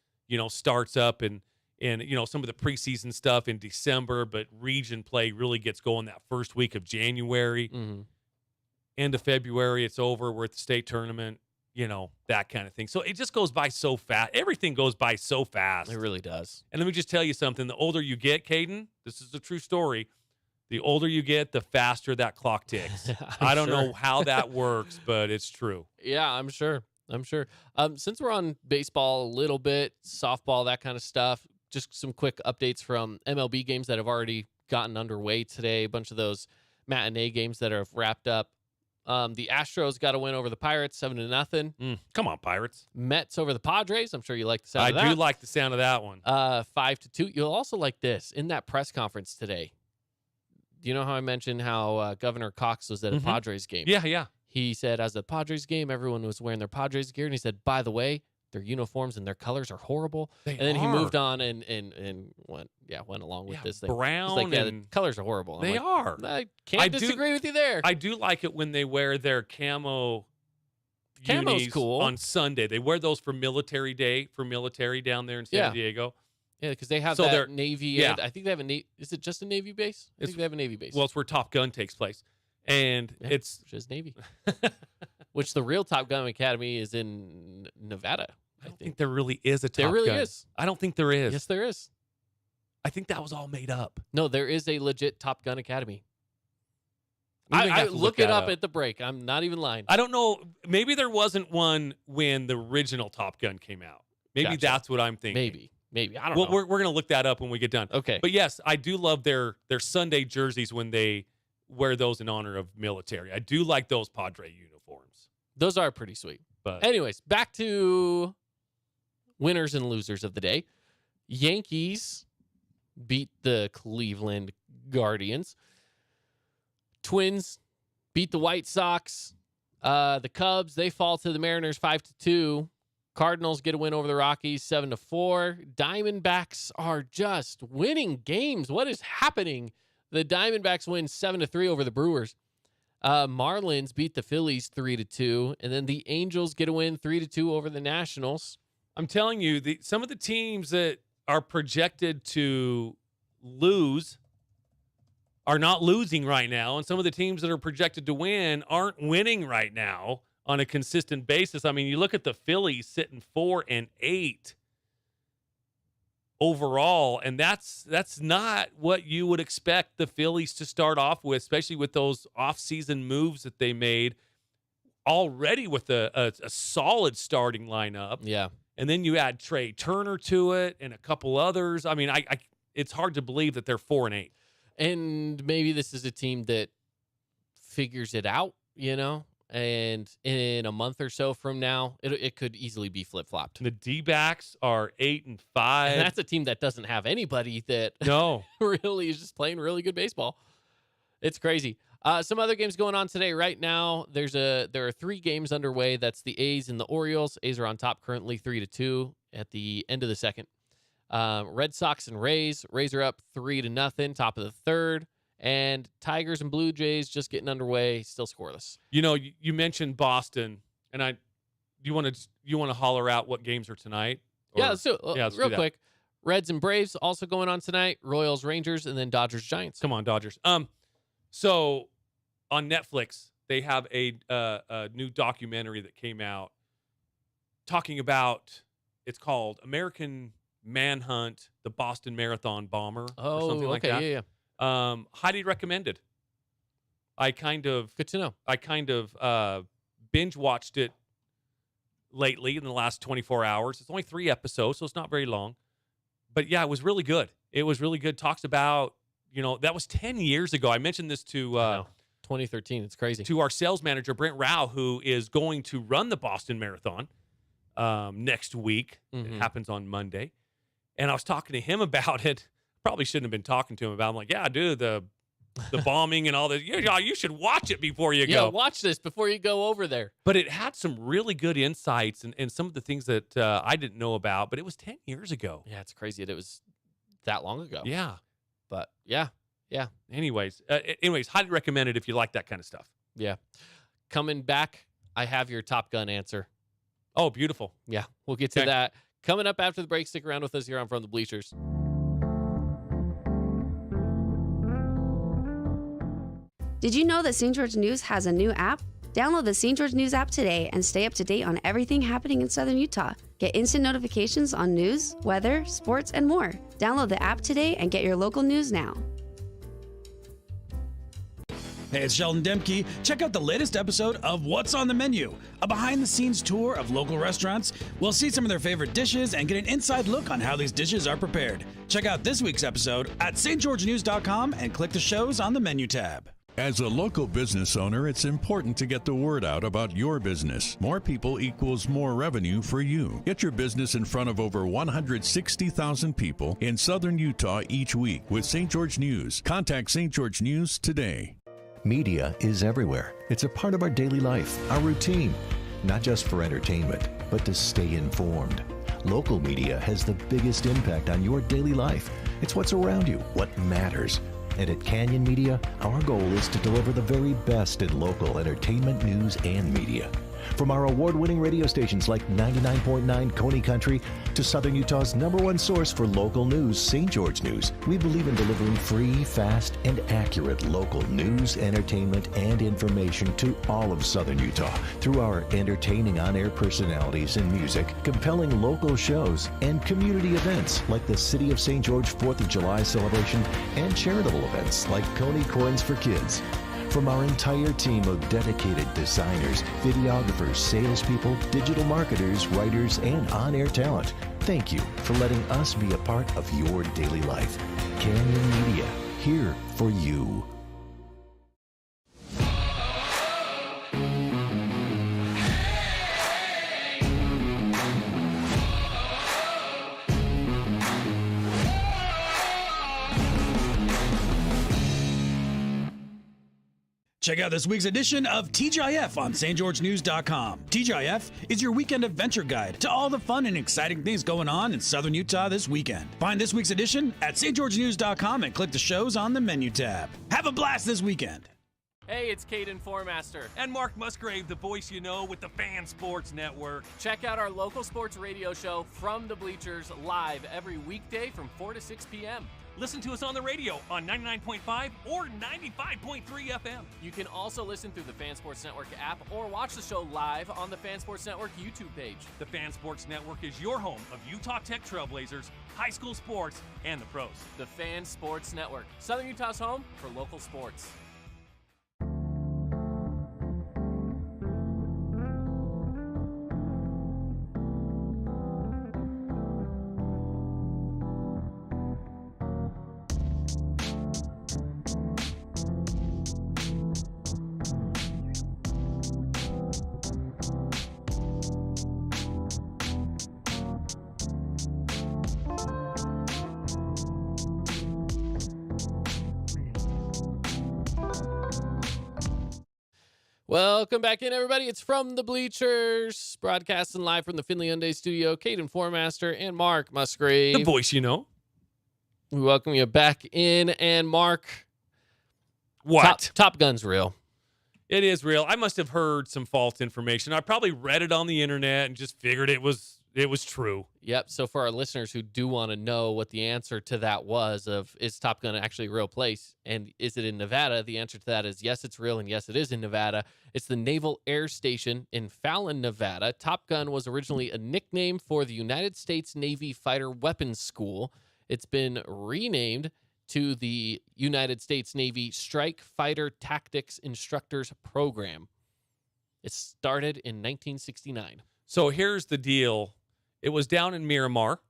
starts up and some of the preseason stuff in December, but region play really gets going that first week of January. Mm-hmm. End of February, it's over. We're at the state tournament, that kind of thing. So it just goes by so fast. Everything goes by so fast. It really does. And let me just tell you something. The older you get, Caden, this is a true story. The older you get, the faster that clock ticks. I don't know how that works, but it's true. Yeah, I'm sure. Since we're on baseball a little bit, softball, that kind of stuff, just some quick updates from MLB games that have already gotten underway today. A bunch of those matinee games that have wrapped up. The Astros got a win over the Pirates, 7-0. Come on, Pirates. Mets over the Padres. I'm sure you like the sound of that. I do like the sound of that one. 5-2. You'll also like this. In that press conference today, do you know how I mentioned how Governor Cox was at a Padres game? Yeah. He said, as the Padres game, everyone was wearing their Padres gear. And he said, by the way, their uniforms and their colors are horrible. And then he moved on and went along with this thing. Brown. He's like, the colors are horrible. They are. I can't disagree with you there. I do like it when they wear their camo Camo's unis cool. on Sunday. They wear those for Military Day, down there in San Diego. Yeah, because they have that Navy. I think they have a Navy. Is it just a Navy base? I think they have a Navy base. Well, it's where Top Gun takes place. And it's just Navy. Which the real Top Gun Academy is in Nevada. I don't think there really is a Top Gun. There really is. I don't think there is. Yes, there is. I think that was all made up. No, there is a legit Top Gun Academy. I look it up at the break. I'm not even lying. I don't know. Maybe there wasn't one when the original Top Gun came out. Maybe that's what I'm thinking. Maybe. I don't know. We're going to look that up when we get done. Okay. But yes, I do love their Sunday jerseys when they wear those in honor of military. I do like those Padre uniforms. Those are pretty sweet. But anyways, back to winners and losers of the day. Yankees beat the Cleveland Guardians. Twins beat the White Sox. The Cubs, they fall to the Mariners 5-2. Cardinals get a win over the Rockies 7-4. Diamondbacks are just winning games. What is happening? The Diamondbacks win 7-3 over the Brewers. Marlins beat the Phillies 3-2, and then the Angels get a win 3-2 over the Nationals. I'm telling you, some of the teams that are projected to lose are not losing right now, and some of the teams that are projected to win aren't winning right now on a consistent basis. I mean, you look at the Phillies sitting 4-8 overall, and that's not what you would expect the Phillies to start off with, especially with those off-season moves that they made already with a solid starting lineup. Yeah. And then you add Trey Turner to it and a couple others. I mean, it's hard to believe that they're 4-8. And maybe this is a team that figures it out, and in a month or so from now, it could easily be flip-flopped. The D-backs are 8-5. And that's a team that doesn't have anybody that really is just playing really good baseball. It's crazy. Some other games going on today. Right now, there are 3 games underway. That's the A's and the Orioles. A's are on top currently 3-2 at the end of the second. Red Sox and Rays. Rays are up 3-0, top of the third. And Tigers and Blue Jays just getting underway, still scoreless. You mentioned Boston, and you want to holler out what games are tonight? Yeah, let's do it. Let's real do that. quick. Reds and Braves also going on tonight. Royals, Rangers, and then Dodgers, Giants. Come on, Dodgers. So on Netflix, they have a new documentary that came out talking about, it's called American Manhunt, the Boston Marathon Bomber, or something like that. Yeah. Highly recommended. Good to know. I kind of binge watched it lately in the last 24 hours. It's only 3 episodes, so it's not very long. But yeah, it was really good. It was really good. Talks about, that was 10 years ago. I mentioned this to 2013. It's crazy. to our sales manager, Brent Rao, who is going to run the Boston Marathon next week. It happens on Monday. And I was talking to him about it. Probably shouldn't have been talking to him about it. I'm like, yeah, dude, the bombing and all this. You should watch it before you go. Yeah, watch this before you go over there. But it had some really good insights and some of the things that I didn't know about. But it was 10 years ago. Yeah, it's crazy that it was that long ago. Yeah. But yeah. Anyways, highly recommend it if you like that kind of stuff. Yeah. Coming back, I have your Top Gun answer. Oh, beautiful. Yeah, we'll get to Okay. that. Coming up after the break, stick around with us here on From the Bleachers. Did you know that St. George News has a new app? Download the St. George News app today and stay up to date on everything happening in Southern Utah. Get instant notifications on news, weather, sports, and more. Download the app today and get your local news now. Hey, it's Sheldon Demke. Check out the latest episode of What's on the Menu, a behind-the-scenes tour of local restaurants. We'll see some of their favorite dishes and get an inside look on how these dishes are prepared. Check out this week's episode at stgeorgenews.com and click the shows on the menu tab. As a local business owner, it's important to get the word out about your business. More people equals more revenue for you. Get your business in front of over 160,000 people in southern Utah each week with St. George News. Contact St. George News today. Media is everywhere. It's a part of our daily life, our routine. Not just for entertainment, but to stay informed. Local media has the biggest impact on your daily life. It's what's around you, what matters. And at Canyon Media, our goal is to deliver the very best in local entertainment, news, and media. From our award-winning radio stations like 99.9 Coney Country to Southern Utah's #1 source for local news, St. George News, we believe in delivering free, fast, and accurate local news, entertainment, and information to all of Southern Utah through our entertaining on-air personalities and music, compelling local shows, and community events like the City of St. George 4th of July celebration and charitable events like Coney Coins for Kids. From our entire team of dedicated designers, videographers, salespeople, digital marketers, writers, and on-air talent, thank you for letting us be a part of your daily life. Canyon Media, here for you. Check out this week's edition of TGIF on stgeorgenews.com. TGIF is your weekend adventure guide to all the fun and exciting things going on in Southern Utah this weekend. Find this week's edition at stgeorgenews.com and click the shows on the menu tab. Have a blast this weekend. Hey, it's Caden Formaster. And Mark Musgrave, the voice you know with the Fan Sports Network. Check out our local sports radio show, From the Bleachers, live every weekday from 4 to 6 p.m. Listen to us on the radio on 99.5 or 95.3 FM. You can also listen through the Fan Sports Network app or watch the show live on the Fan Sports Network YouTube page. The Fan Sports Network is your home of Utah Tech Trailblazers, high school sports, and the pros. The Fan Sports Network, Southern Utah's home for local sports. Welcome back in, everybody. It's From the Bleachers, broadcasting live from the Findlay Hyundai studio. Caden Formaster and Mark Musgrave. The voice you know. We welcome you back in. And Mark, What? Top Gun's real. It is real. I must have heard some false information. I probably read it on the internet and just figured it was It was true. Yep. So for our listeners who do want to know what the answer to that was of is Top Gun actually a real place and is it in Nevada? The answer to that is yes, it's real and yes, it is in Nevada. It's the Naval Air Station in Fallon, Nevada. Top Gun was originally a nickname for the United States Navy Fighter Weapons School. It's been renamed to the United States Navy Strike Fighter Tactics Instructors Program. It started in 1969. So here's the deal. It was down in Miramar.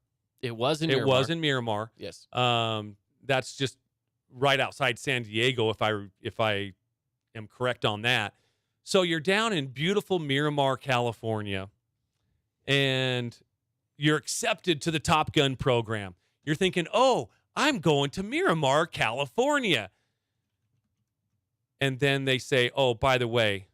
It was in It was in Miramar. Yes. That's just right outside San Diego, if I am correct on that. So you're down in beautiful Miramar, California, and you're accepted to the Top Gun program. You're thinking, oh, I'm going to Miramar, California. And then they say, oh, by the way,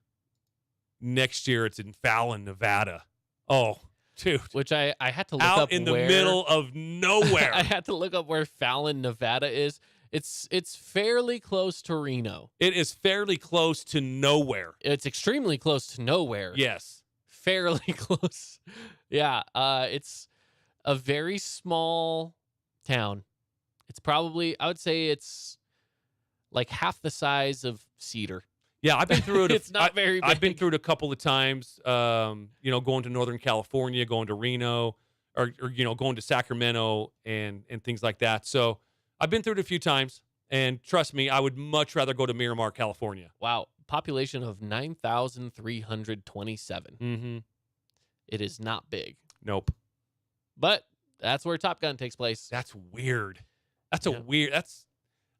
next year it's in Fallon, Nevada. Oh, dude. Which I had to look Out up in the where, middle of nowhere. I had to look up where Fallon, Nevada is. It's fairly close to Reno. It is fairly close to nowhere. It's extremely close to nowhere. Yes. Fairly close. Yeah. It's a very small town. It's probably, I would say it's like half the size of Cedar. Yeah, I've been through it. It's not very big. I've been through it a couple of times. Going to Northern California, going to Reno, or going to Sacramento and things like that. So I've been through it a few times, and trust me, I would much rather go to Miramar, California. Wow. Population of 9,327. Mm-hmm. It is not big. Nope. But that's where Top Gun takes place. That's weird. That's Yeah.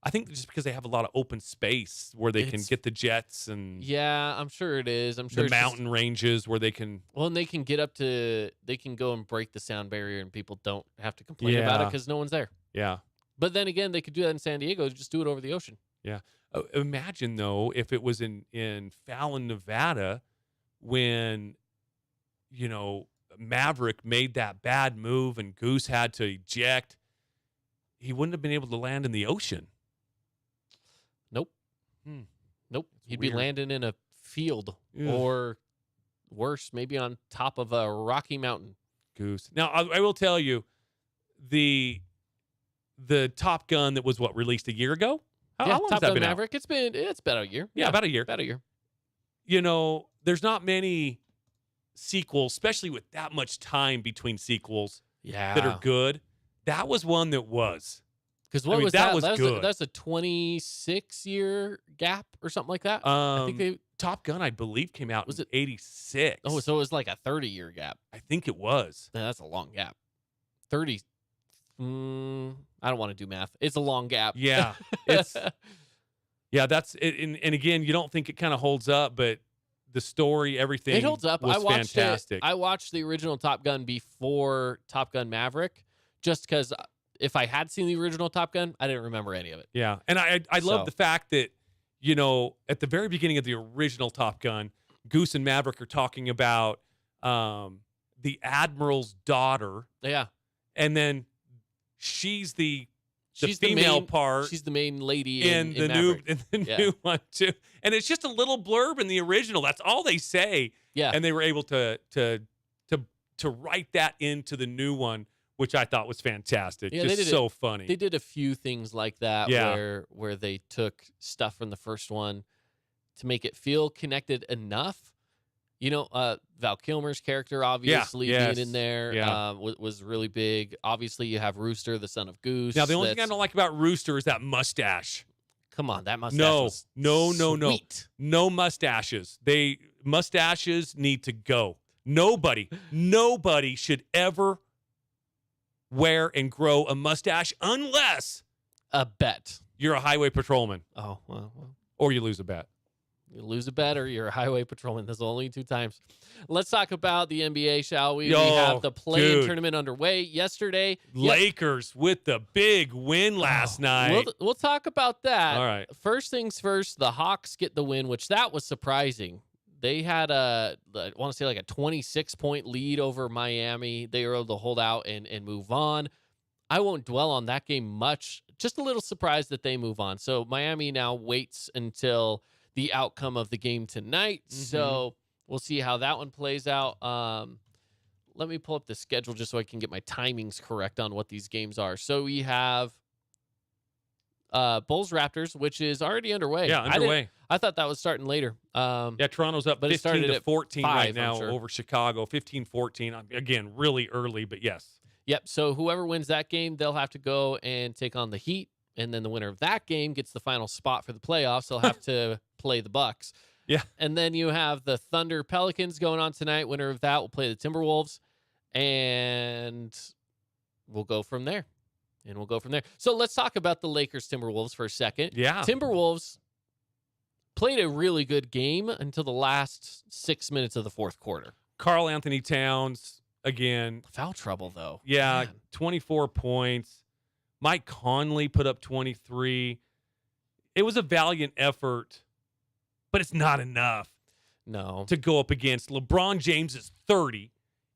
I think just because they have a lot of open space where they can get the jets and Yeah, I'm sure it is. I'm sure the it's just- mountain ranges where they can. well, and they can go and break the sound barrier and people don't have to complain about it Yeah. because no one's there. Yeah. But then again, they could do that in San Diego, just do it over the ocean. Yeah. Imagine, though, if it was in Fallon, Nevada, when, Maverick made that bad move and Goose had to eject, he wouldn't have been able to land in the ocean. Nope. Nope. He'd be weird. landing in a field Ugh. or worse, maybe on top of a rocky mountain. Goose. Now, I will tell you, the Top Gun that was, released a year ago? How long has Top that Gun been out? Maverick. It's about a year. Yeah, about a year. About a year. There's not many sequels, especially with that much time between sequels Yeah. that are good. That was one that was. Because what I mean, was that that? was good. That's a 26-year gap or something like that. I think they. Top Gun, I believe, came out Was in it- 86. Oh, so it was like a 30-year gap. I think it was. Man, that's a long gap. 30. I don't want to do math. It's a long gap. Yeah. It's that's it. And again, you don't think it kind of holds up, but the story, everything, It holds up. was I watched fantastic. it. I watched the original Top Gun before Top Gun Maverick, just because if I had seen the original Top Gun, I didn't remember any of it. Yeah. And I love So- the fact that, at the very beginning of the original Top Gun, Goose and Maverick are talking about the Admiral's daughter, Yeah, and then she's the she's female the main, part She's the main lady in the Maverick. new new one too. And it's just a little blurb in the original. That's all they say. Yeah, And they were able to write that into the new one, which I thought was fantastic. Yeah, they just did so funny. they did a few things like that Yeah. where they took stuff from the first one to make it feel connected enough. Val Kilmer's character obviously yes, being in there yeah. was really big. Obviously, you have Rooster, the son of Goose. Now, the only thing I that's- don't like about Rooster is that mustache. Come on, that mustache No, was no. sweet. No mustaches. Mustaches need to go. Nobody should ever wear and grow a mustache unless A bet. you're a highway patrolman Oh, well. or you lose a bet. You lose a bet or you're a highway patrolman. That's only 2 times. Let's talk about the NBA, shall we? Yo, We have the play-in dude. tournament underway yesterday. Lakers with the big win last night. We'll talk about that. All right. First things first, the Hawks get the win, which that was surprising. They had I want to say like a 26-point lead over Miami. They were able to hold out and move on. I won't dwell on that game much. Just a little surprised that they move on. So Miami now waits until the outcome of the game tonight. Mm-hmm. So we'll see how that one plays out. let me pull up the schedule just so I can get my timings correct on what these games are. So we have Bulls Raptors, which is already underway. Yeah, underway. I thought that was starting later. Yeah, Toronto's up but it started 15 to at 14 5, right now I'm sure. over Chicago. 15-14. Again, really early, but yes. Yep. So whoever wins that game, they'll have to go and take on the Heat, and then the winner of that game gets the final spot for the playoffs. They'll have to play the Bucks. Yeah. And then you have the Thunder Pelicans going on tonight. Winner of that will play the Timberwolves, and we'll go from there. So let's talk about the Lakers Timberwolves for a second. Yeah. Timberwolves played a really good game until the last 6 minutes of the fourth quarter. Karl Anthony Towns, again. Foul trouble, though. Yeah, Man. 24 points. Mike Conley put up 23. It was a valiant effort, but it's not enough No. to go up against. LeBron James is 30.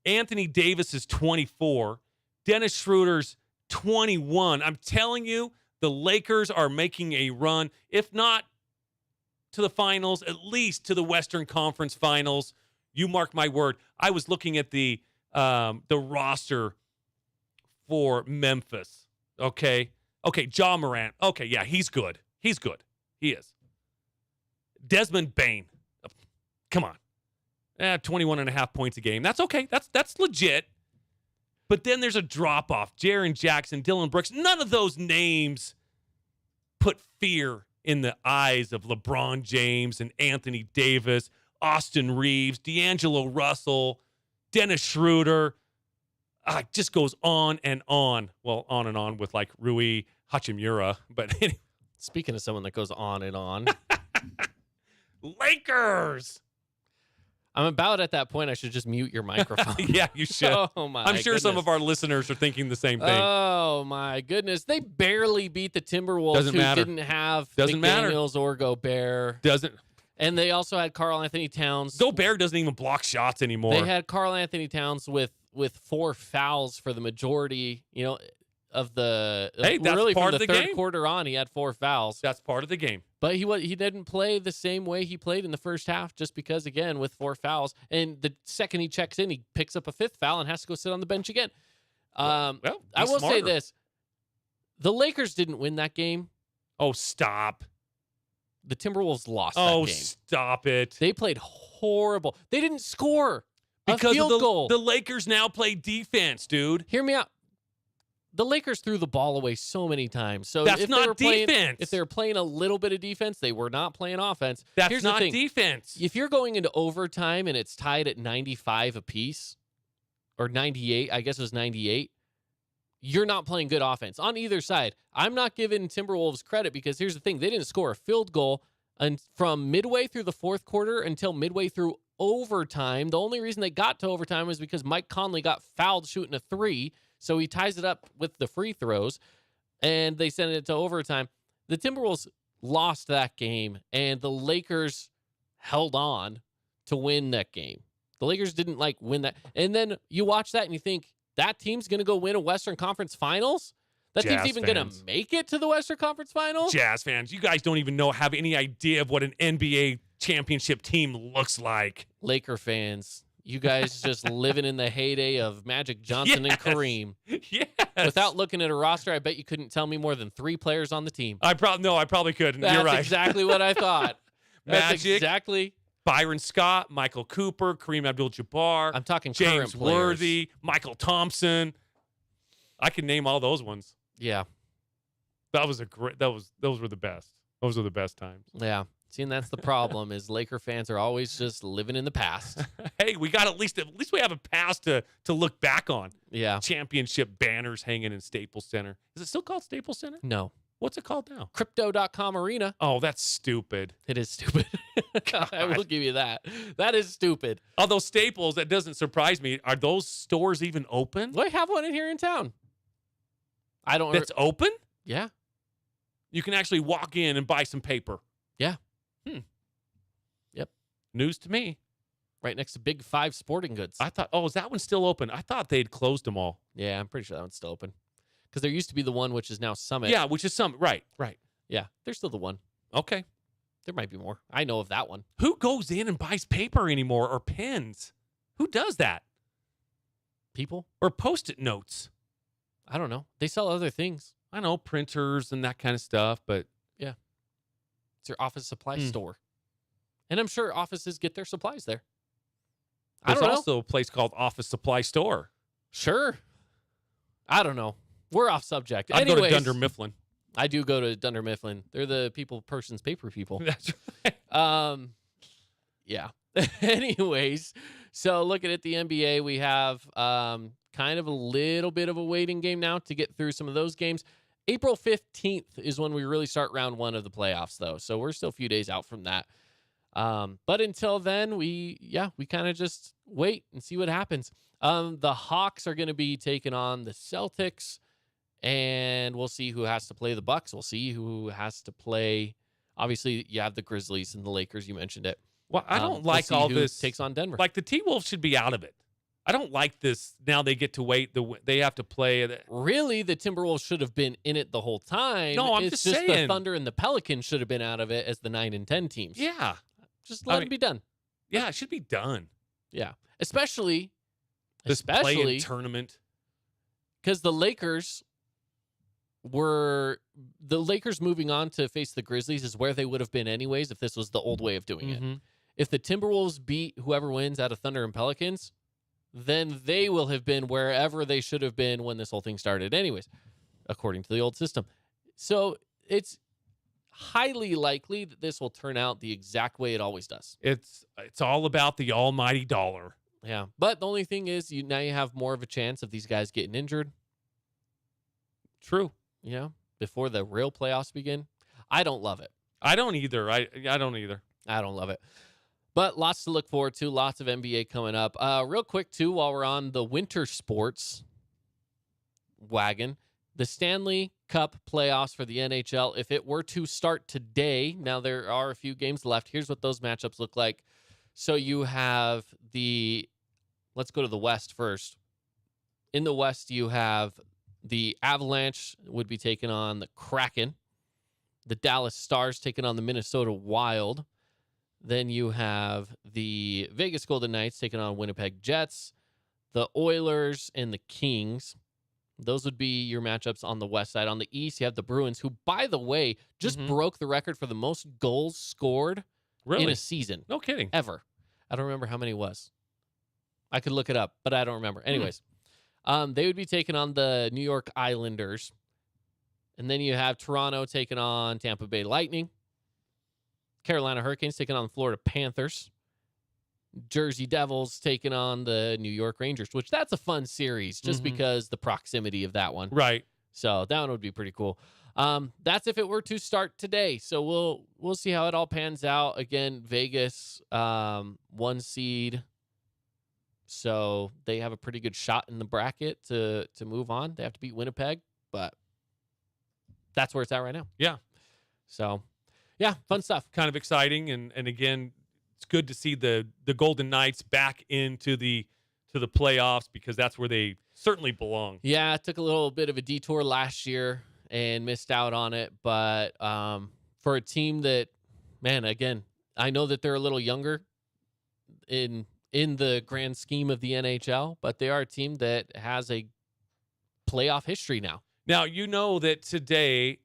Anthony Davis is 24. Dennis Schroeder's 21. I'm telling you, the Lakers are making a run, if not to the finals, at least to the Western Conference Finals. You mark my word. I was looking at the roster for Memphis. Okay, Ja Morant. Okay, yeah, he's good. He is. Desmond Bane. Come on. 21 and a half points a game. That's okay. That's legit. But then there's a drop-off. Jaren Jackson, Dylan Brooks. None of those names put fear in the eyes of LeBron James and Anthony Davis, Austin Reeves, D'Angelo Russell, Dennis Schroeder. It just goes on and on. Well, on and on with like Rui Hachimura. But anyway. Speaking of someone that goes on and on, Lakers. I'm about at that point I should just mute your microphone. Yeah, you should. Oh, my I'm sure some goodness. of our listeners are thinking the same thing. Oh, my goodness. They barely beat the Timberwolves, Doesn't who matter. didn't have Doesn't matter. McDaniels or Gobert. Doesn't And they also had Karl Anthony Towns. Gobert doesn't even block shots anymore. They had Karl Anthony Towns with 4 fouls for the majority, of the Hey, that's really part from of the the third game. quarter on. He had 4 fouls. That's part of the game. But he didn't play the same way he played in the first half, just because, again, with 4 fouls. And the second he checks in, he picks up a 5th foul and has to go sit on the bench again. Well, I be will say smarter. this. The Lakers didn't win that game. Oh, stop. The Timberwolves lost Oh, that game. stop it. They played horrible. They didn't score a Because field goal. the Lakers now play defense, dude. Hear me out. The Lakers threw the ball away so many times. So That's if not they were playing, defense. if they were playing a little bit of defense, they were not playing offense. That's Here's not the thing. defense. If you're going into overtime and it's tied at 95 apiece, or 98, I guess it was 98, you're not playing good offense on either side. I'm not giving Timberwolves credit because here's the thing. They didn't score a field goal from midway through the fourth quarter until midway through overtime. The only reason they got to overtime was because Mike Conley got fouled shooting a 3, so he ties it up with the free throws, and they sent it to overtime. The Timberwolves lost that game, and the Lakers held on to win that game. The Lakers didn't win that. And then you watch that and you think, that team's going to go win a Western Conference Finals? That Jazz team's even going fans. to make it to the Western Conference Finals? Jazz fans, you guys don't even have any idea of what an NBA championship team looks like. Laker fans, you guys just living in the heyday of Magic Johnson Yes. and Kareem. Yes. Without looking at a roster, I bet you couldn't tell me more than 3 players on the team. I probably couldn't. That's You're right. exactly what I thought. That's Magic. exactly. Byron Scott, Michael Cooper, Kareem Abdul-Jabbar, I'm talking James current players. Worthy, Michael Thompson. I can name all those ones. Yeah. That was a great. Those were the best. Those were the best times. Yeah. See, and that's the problem is Laker fans are always just living in the past. Hey, we got at least we have a past to look back on. Yeah. Championship banners hanging in Staples Center. Is it still called Staples Center? No. What's it called now? Crypto.com Arena. Oh, that's stupid. It is stupid. I will give you that. That is stupid. Although Staples, that doesn't surprise me. Are those stores even open? We have one in here in town. I don't. That's open? Yeah. You can actually walk in and buy some paper. Yeah. Yep. News to me. Right next to Big 5 Sporting Goods. I thought, is that one still open? I thought they'd closed them all. Yeah, I'm pretty sure that one's still open. Because there used to be the one which is now Summit. Yeah, which is some. Right. Yeah, there's still the one. Okay. There might be more. I know of that one. Who goes in and buys paper anymore or pens? Who does that? People? Or Post-it notes. I don't know. They sell other things. I know, printers and that kind of stuff, but It's your office supply store. And I'm sure offices get their supplies there. I there's don't know. also a place called Office Supply Store. Sure. I don't know. We're off subject. I go to Anyways, Dunder Mifflin. I do go to Dunder Mifflin. They're the person's paper people. That's right. Yeah. Anyways, so looking at the NBA, we have kind of a little bit of a waiting game now to get through some of those games. April 15th is when we really start round one of the playoffs, though. So we're still a few days out from that. But until then, we kind of just wait and see what happens. The Hawks are going to be taking on the Celtics, and we'll see who has to play the Bucks. We'll see who has to play. Obviously, you have the Grizzlies and the Lakers. You mentioned it. Well, I don't We'll like see all who this. takes on Denver. Like the T-Wolves should be out of it. I don't like this. Now they get to wait. They have to play. Really, the Timberwolves should have been in it the whole time. No, I'm it's just the saying. Thunder and the Pelicans should have been out of it as the 9 and 10 teams. Yeah. Just let I it mean- be done. Yeah, it should be done. Yeah, especially This play-in tournament. because the Lakers moving on to face the Grizzlies is where they would have been anyways if this was the old way of doing it. Mhm. If the Timberwolves beat whoever wins out of Thunder and Pelicans, then they will have been wherever they should have been when this whole thing started anyways, according to the old system. So it's highly likely that this will turn out the exact way it always does. It's all about the almighty dollar. Yeah. But the only thing is now you have more of a chance of these guys getting injured, True. before the real playoffs begin. I don't love it. I don't either. I don't either. I don't love it. But lots to look forward to. Lots of NBA coming up. Real quick, too, while we're on the winter sports wagon, the Stanley Cup playoffs for the NHL, if it were to start today, now there are a few games left. Here's what those matchups look like. So you have let's go to the West first. In the West, you have the Avalanche would be taking on the Kraken. The Dallas Stars taking on the Minnesota Wild. Then you have the Vegas Golden Knights taking on Winnipeg Jets, the Oilers, and the Kings. Those would be your matchups on the west side. On the east, you have the Bruins, who, by the way, just broke the record for the most goals scored in a season. No kidding. Ever. I don't remember how many it was. I could look it up, but I don't remember. Anyways, they would be taking on the New York Islanders. And then you have Toronto taking on Tampa Bay Lightning. Carolina Hurricanes taking on the Florida Panthers. Jersey Devils taking on the New York Rangers, which that's a fun series just because the proximity of that one. Right. So that one would be pretty cool. That's if it were to start today. So we'll see how it all pans out. Again, Vegas, 1 seed. So they have a pretty good shot in the bracket to move on. They have to beat Winnipeg, but that's where it's at right now. Yeah. So, yeah, fun stuff. Kind of exciting, and again, it's good to see the Golden Knights back into the playoffs because that's where they certainly belong. Yeah, it took a little bit of a detour last year and missed out on it, but for a team that, man, again, I know that they're a little younger in the grand scheme of the NHL, but they are a team that has a playoff history now. Now, you know that today,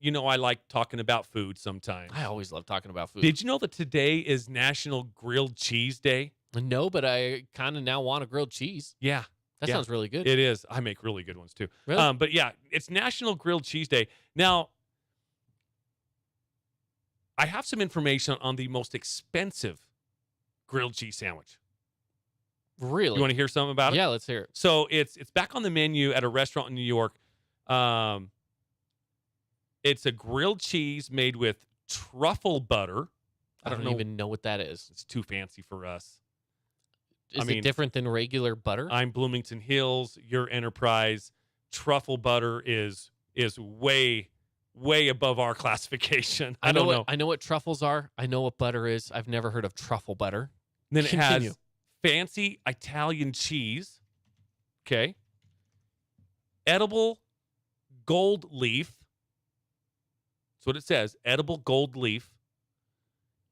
I like talking about food sometimes. I always love talking about food. Did you know that today is National Grilled Cheese Day? No, but I kind of now want a grilled cheese. Yeah. That sounds really good. It is. I make really good ones too. Really? But yeah, it's National Grilled Cheese Day. Now, I have some information on the most expensive grilled cheese sandwich. Really? You want to hear something about it? Yeah, let's hear it. So it's back on the menu at a restaurant in New York. It's a grilled cheese made with truffle butter. I don't even know what that is. It's too fancy for us. Is it different than regular butter? I'm Bloomington Hills, your Enterprise. Truffle butter is way above our classification. I don't know. I know what truffles are. I know what butter is. I've never heard of truffle butter. And then Continue. it has fancy Italian cheese. Okay. Edible gold leaf. That's what it says. Edible gold leaf.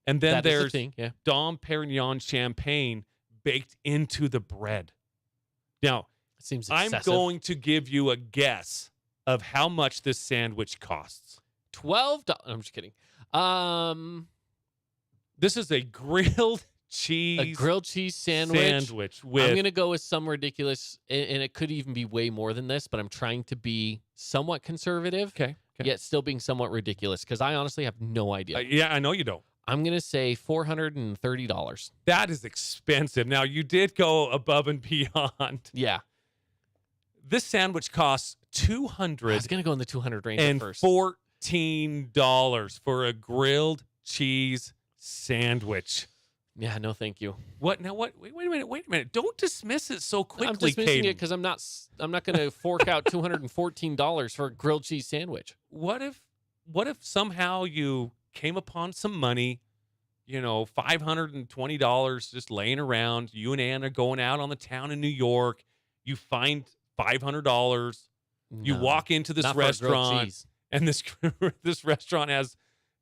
And then That is a there's thing, yeah. Dom Perignon champagne baked into the bread. Now, It seems I'm excessive. going to give you a guess of how much this sandwich costs. $12. I'm just kidding. This is a grilled cheese sandwich. with I'm going to go with some ridiculous, and it could even be way more than this, but I'm trying to be somewhat conservative, okay. yet still being somewhat ridiculous, because I honestly have no idea. Yeah, I know you don't. I'm going to say $430. That is expensive. Now, you did go above and beyond. Yeah. This sandwich costs I was going to go in the 200 range at first. $14 for a grilled cheese sandwich. Yeah, no thank you. What? Now what? Wait a minute. Don't dismiss it so quickly, I'm dismissing Caden. it because I'm not going to fork out $214 for a grilled cheese sandwich. What if somehow you came upon some money, $520 just laying around. You and Ann are going out on the town in New York. You find $500. You No, walk into this not for a grilled restaurant, cheese. and this restaurant has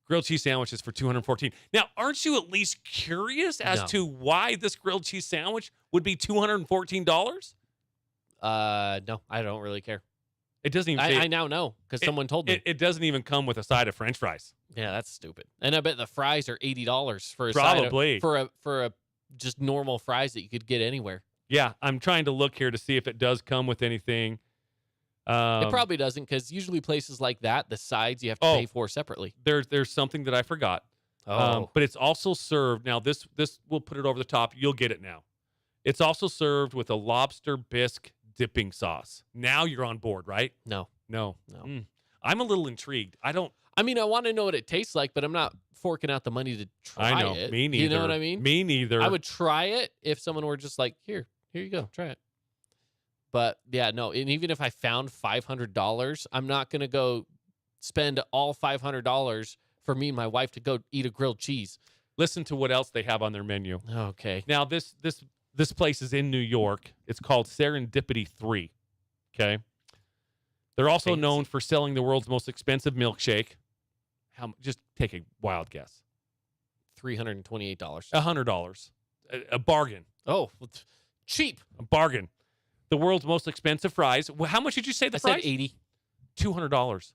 grilled cheese sandwiches for $214. Now, aren't you at least curious as No. to why this grilled cheese sandwich would be $214? No, I don't really care. It doesn't even say I now know because someone told me. it doesn't even come with a side of French fries. Yeah, that's stupid. And I bet the fries are $80 for a Probably. side for a just normal fries that you could get anywhere. Yeah, I'm trying to look here to see if it does come with anything. It probably doesn't, because usually places like that, the sides you have to pay for separately. There's something that I forgot. But it's also served. Now, this we'll put it over the top. You'll get it now. It's also served with a lobster bisque dipping sauce. Now you're on board, right? No. I'm a little intrigued. I want to know what it tastes like, but I'm not forking out the money to try I know. it. Me neither. You know what I mean? Me neither. I would try it if someone were just like, here you go, try it. But yeah, no, and even if I found $500, I'm not going to go spend all $500 for me and my wife to go eat a grilled cheese. Listen to what else they have on their menu. Okay. Now, this place is in New York. It's called Serendipity 3. Okay. They're also Fancy. known for selling the world's most expensive milkshake. Just take a wild guess. $328. $100. A bargain. Oh, cheap. A bargain. The world's most expensive fries. Well, how much did you say the I fries? said 80 $200.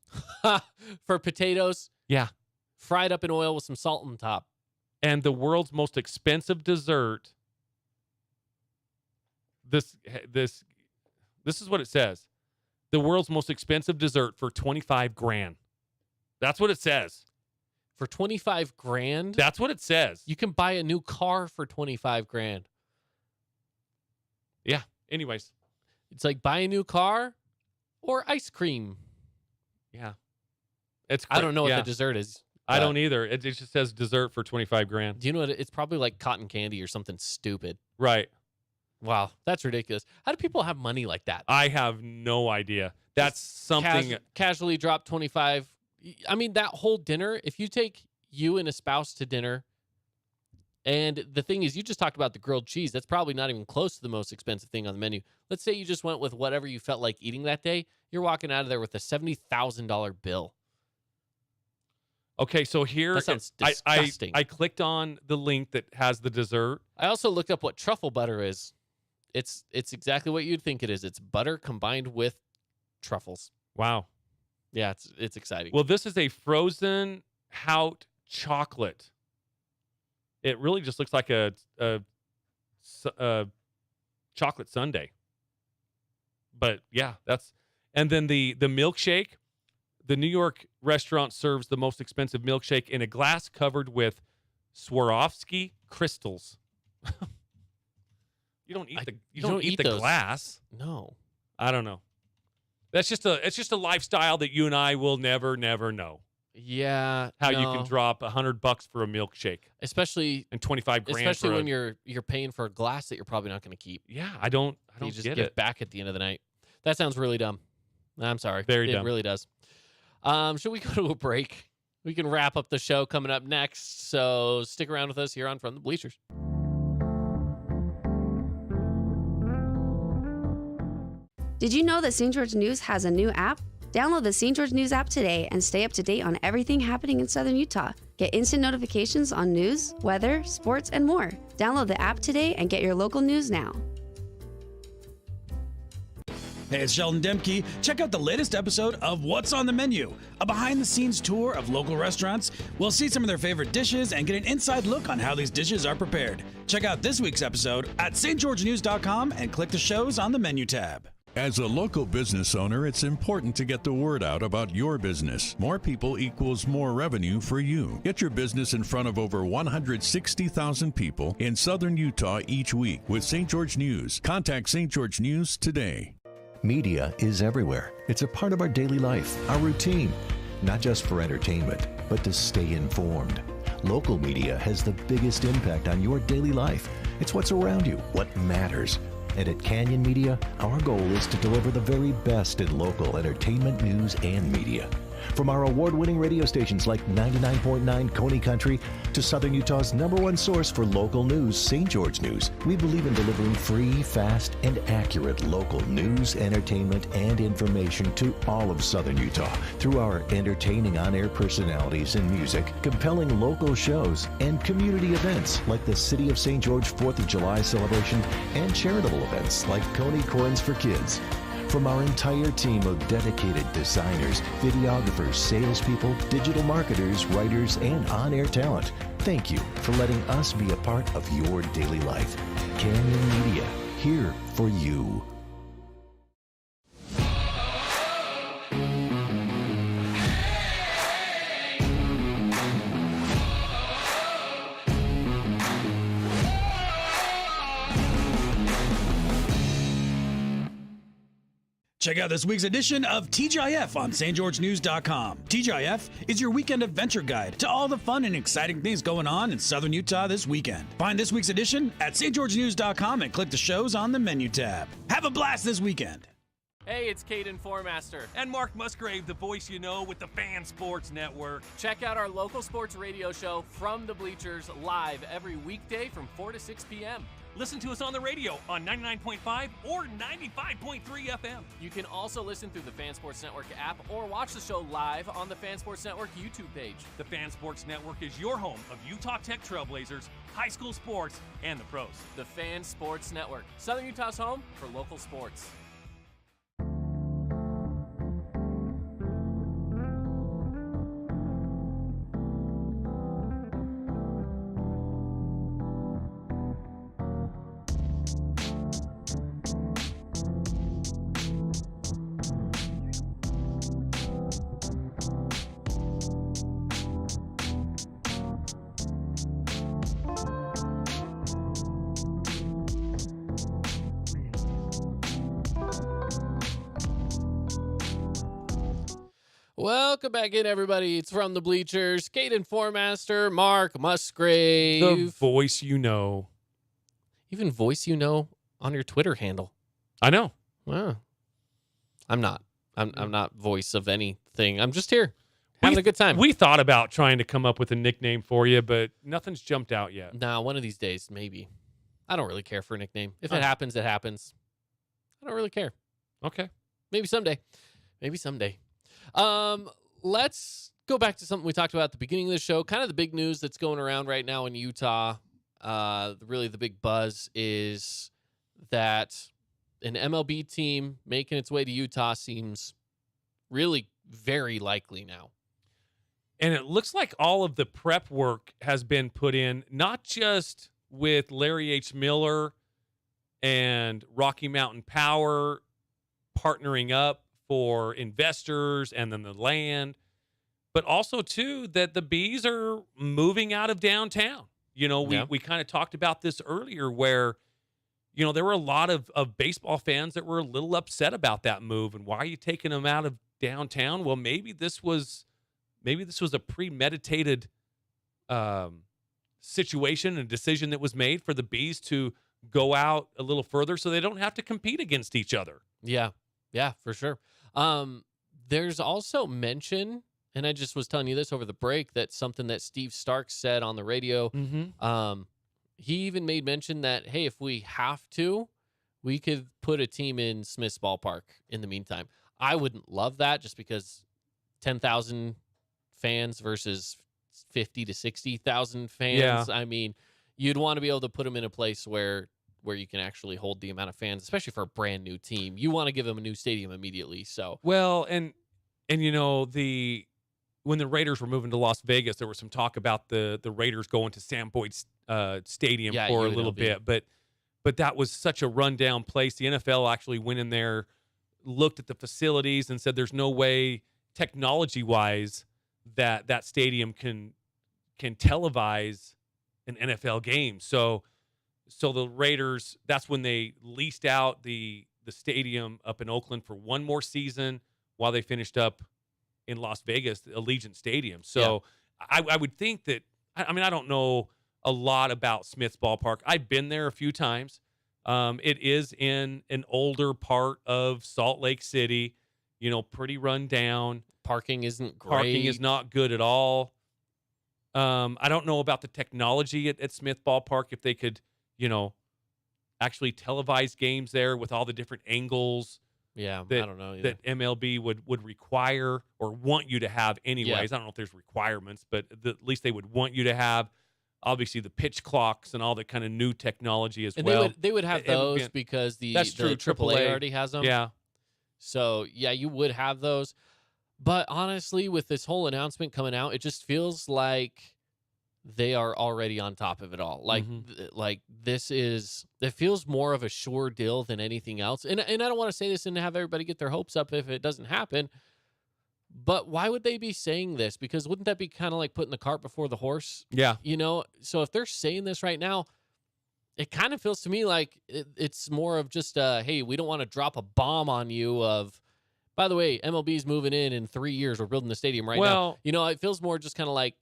for potatoes. Yeah. Fried up in oil with some salt on top. And the world's most expensive dessert. This is what it says. The world's most expensive dessert for $25,000. That's what it says. For $25,000, That's what it says. you can buy a new car for $25,000. Yeah. Anyways. It's like buy a new car or ice cream. Yeah. It's. I don't know what yeah. the dessert is. I but don't either. It just says dessert for $25,000. Do you know what? It's probably like cotton candy or something stupid. Right. Wow, that's ridiculous. How do people have money like that? I have no idea. That's something. Casually drop 25. I mean, that whole dinner, if you take you and a spouse to dinner, and the thing is, you just talked about the grilled cheese. That's probably not even close to the most expensive thing on the menu. Let's say you just went with whatever you felt like eating that day. You're walking out of there with a $70,000 bill. Okay, so here That sounds disgusting. I clicked on the link that has the dessert. I also looked up what truffle butter is. It's exactly what you'd think it is. It's butter combined with truffles. Wow. Yeah, it's exciting. Well, this is a frozen Hout chocolate. It really just looks like a chocolate sundae. But yeah, and then the milkshake. The New York restaurant serves the most expensive milkshake in a glass covered with Swarovski crystals. You don't eat the those. glass. No. I don't know. It's just a lifestyle that you and I will never know. Yeah. How you can drop $100 for a milkshake especially and $25,000 especially for when you're paying for a glass that you're probably not going to keep. Yeah, I don't You just get give it. back at the end of the night. That sounds really dumb. I'm sorry. Very it dumb. It really does. Should we go to a break? We can wrap up the show coming up next. So stick around with us here on From the Bleachers. Did you know that St. George News has a new app? Download the St. George News app today and stay up to date on everything happening in Southern Utah. Get instant notifications on news, weather, sports, and more. Download the app today and get your local news now. Hey, it's Sheldon Demke. Check out the latest episode of What's on the Menu, a behind-the-scenes tour of local restaurants. We'll see some of their favorite dishes and get an inside look on how these dishes are prepared. Check out this week's episode at stgeorgenews.com and click the shows on the menu tab. As a local business owner, it's important to get the word out about your business. More people equals more revenue for you. Get your business in front of over 160,000 people in southern Utah each week with St. George News. Contact St. George News today. Media is everywhere. It's a part of our daily life, our routine. Not just for entertainment, but to stay informed. Local media has the biggest impact on your daily life. It's what's around you, what matters. And at Canyon Media, our goal is to deliver the very best in local entertainment, news, and media. From our award-winning radio stations like 99.9 Coney Country to Southern Utah's #1 source for local news, St. George News, we believe in delivering free, fast, and accurate local news, entertainment, and information to all of Southern Utah through our entertaining on-air personalities and music, compelling local shows, and community events like the City of St. George 4th of July celebration and charitable events like Coney Coins for Kids. From our entire team of dedicated designers, videographers, salespeople, digital marketers, writers, and on-air talent, thank you for letting us be a part of your daily life. Canyon Media, here for you. Check out this week's edition of TGIF on stgeorgenews.com. TGIF is your weekend adventure guide to all the fun and exciting things going on in southern Utah this weekend. Find this week's edition at stgeorgenews.com and click the shows on the menu tab. Have a blast this weekend. Hey, it's Caden Formaster. And Mark Musgrave, the voice you know with the Fan Sports Network. Check out our local sports radio show From the Bleachers live every weekday from 4 to 6 p.m. Listen to us on the radio on 99.5 or 95.3 FM. You can also listen through the Fan Sports Network app or watch the show live on the Fan Sports Network YouTube page. The Fan Sports Network is your home of Utah Tech Trailblazers, high school sports, and the pros. The Fan Sports Network, Southern Utah's home for local sports. Welcome back in, everybody. It's From the Bleachers. Caden Formaster, Mark Musgrave. The voice you know. Even voice you know on your Twitter handle. I know. Wow. I'm not. I'm not voice of anything. I'm just here having a good time. We thought about trying to come up with a nickname for you, but nothing's jumped out yet. Nah, one of these days, maybe. I don't really care for a nickname. If it happens, it happens. I don't really care. Okay. Maybe someday. Maybe someday. Let's go back to something we talked about at the beginning of the show. Kind of the big news that's going around right now in Utah. Really the big buzz is that an MLB team making its way to Utah seems really very likely now. And it looks like all of the prep work has been put in, not just with Larry H. Miller and Rocky Mountain Power partnering up for investors and then the land, but also, too, that the Bees are moving out of downtown. You know, we kind of talked about this earlier where, you know, there were a lot of baseball fans that were a little upset about that move. And why are you taking them out of downtown? Well, maybe this was a premeditated situation and decision that was made for the Bees to go out a little further so they don't have to compete against each other. Yeah, for sure. There's also mention, and I just was telling you this over the break, that something that Steve Stark said on the radio. Mm-hmm. He even made mention that, hey, if we have to, we could put a team in Smith's Ballpark in the meantime. I wouldn't love that just because 10,000 fans versus 50 to 60,000 fans. Yeah. I mean, you'd want to be able to put them in a place where where you can actually hold the amount of fans, especially for a brand new team. You want to give them a new stadium immediately. So Well, and you know, when the Raiders were moving to Las Vegas, there was some talk about the Raiders going to Sam Boyd Stadium for a little bit, but that was such a rundown place. The NFL actually went in there, looked at the facilities, and said there's no way technology-wise that stadium can televise an NFL game. So the Raiders, that's when they leased out the stadium up in Oakland for one more season while they finished up in Las Vegas, Allegiant Stadium. So I would think that, I mean, I don't know a lot about Smith's Ballpark. I've been there a few times. It is in an older part of Salt Lake City, you know, pretty run down. parking isn't great. Parking is not good at all. I don't know about the technology at Smith Ballpark, if they could, you know, actually televise games there with all the different angles. Yeah, that, I don't know either. that MLB would require or want you to have anyways. Yeah. I don't know if there's requirements, but at least they would want you to have, obviously, the pitch clocks and all the kind of new technology as And well. they would have those because That's true, AAA AAA already has them. Yeah. So, yeah, you would have those. But honestly, with this whole announcement coming out, it just feels like they are already on top of it all. Like, like this is, it feels more of a sure deal than anything else. And I don't want to say this and have everybody get their hopes up if it doesn't happen. But why would they be saying this? Because wouldn't that be kind of like putting the cart before the horse? Yeah. You know? So if they're saying this right now, it kind of feels to me like it's more of just, hey, we don't want to drop a bomb on you of, by the way, MLB's moving in 3 years. We're building the stadium right now. You know, it feels more just kind of like,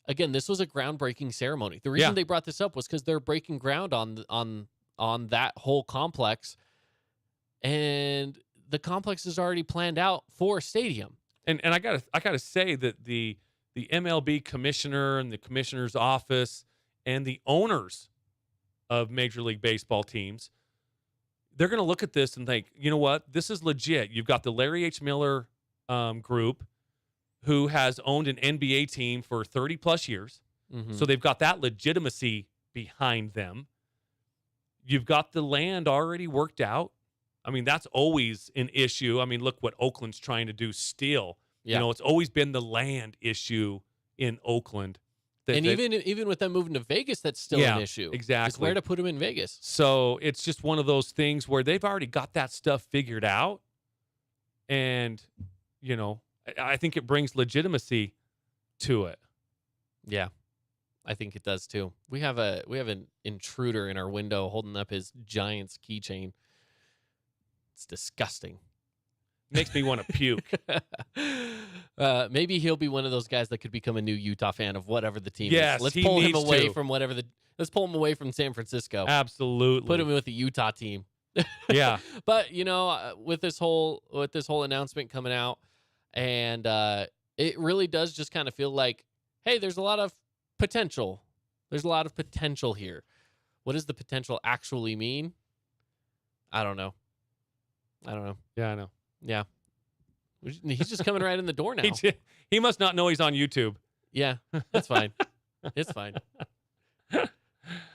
again, this was a groundbreaking ceremony. The reason they brought this up was because they're breaking ground on that whole complex. And the complex is already planned out for a stadium. And I gotta say that the MLB commissioner and the commissioner's office and the owners of Major League Baseball teams, they're going to look at this and think, you know what, this is legit. You've got the Larry H. Miller group, who has owned an NBA team for 30 plus years. So they've got that legitimacy behind them. You've got the land already worked out. I mean, that's always an issue. I mean, look what Oakland's trying to do still. Yeah. You know, it's always been the land issue in Oakland. And even with them moving to Vegas, that's still an issue. Exactly. It's where to put them in Vegas. So it's just one of those things where they've already got that stuff figured out. And, you know, I think it brings legitimacy to it. Yeah, I think it does too. We have an intruder in our window holding up his Giants keychain. It's disgusting. Makes me want to puke. Maybe he'll be one of those guys that could become a new Utah fan of whatever the team Yes, is. Let's he pull him needs away to. from whatever let's pull him away from San Francisco. Absolutely. Put him with the Utah team. Yeah. But you know, with this whole announcement coming out, and it really does just kind of feel like, hey, there's a lot of potential. There's a lot of potential here. What does the potential actually mean? I don't know. Yeah, I know. Yeah. He's just coming right in the door now. He must not know he's on YouTube. Yeah, it's fine. It's fine.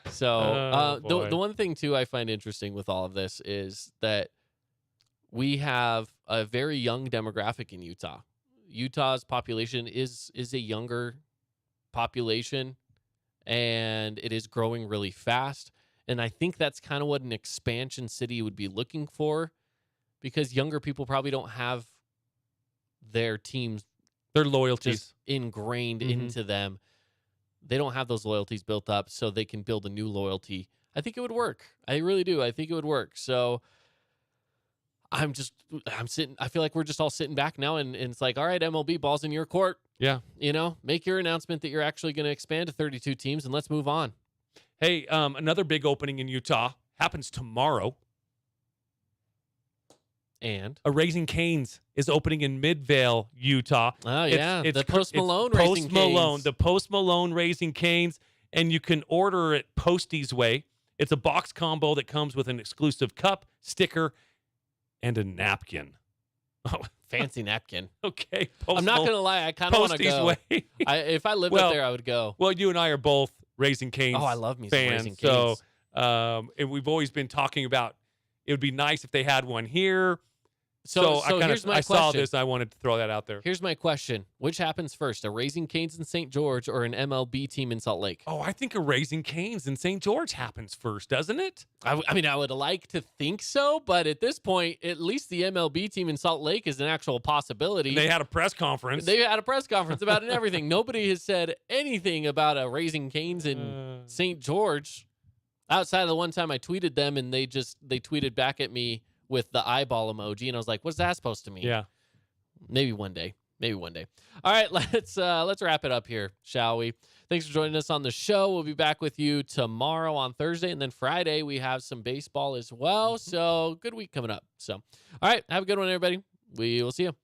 So the one thing, too, I find interesting with all of this is that we have a very young demographic in Utah. Utah's population is a younger population, and it is growing really fast. And I think that's kind of what an expansion city would be looking for, because younger people probably don't have their teams, their loyalties just ingrained into them. They don't have those loyalties built up, so they can build a new loyalty. I think it would work. I really do. I think it would work. So I'm sitting. I feel like we're just all sitting back now, and it's like, all right, MLB, ball's in your court. Yeah. You know, make your announcement that you're actually going to expand to 32 teams, and let's move on. Hey, another big opening in Utah happens tomorrow. And a Raising Cane's is opening in Midvale, Utah. Oh, yeah. The Post Malone it's Raising Cane's. The Post Malone Raising Cane's. And you can order it Postie's way. It's a box combo that comes with an exclusive cup, sticker, and a napkin. Oh, fancy napkin. Okay. I'm not going to lie. I kind of want to go. Way. If I lived up there, I would go. Well, you and I are both Raising Cane's Oh, I love me fans, some Raising Cane's. And we've always been talking about it would be nice if they had one here. So here's my I saw question. this. I wanted to throw that out there. Here's my question. Which happens first, a Raising Cane's in St. George or an MLB team in Salt Lake? Oh, I think a Raising Cane's in St. George happens first, doesn't it? I mean, I would like to think so, but at this point, at least the MLB team in Salt Lake is an actual possibility. And they had a press conference. They had a press conference about it and everything. Nobody has said anything about a Raising Cane's in St. George outside of the one time I tweeted them and they tweeted back at me with the eyeball emoji, and I was like, what's that supposed to mean? Yeah. Maybe one day. All right, let's wrap it up here, shall we? Thanks for joining us on the show. We'll be back with you tomorrow on Thursday, and then Friday we have some baseball as well. So good week coming up. So, all right, have a good one, everybody. We will see you.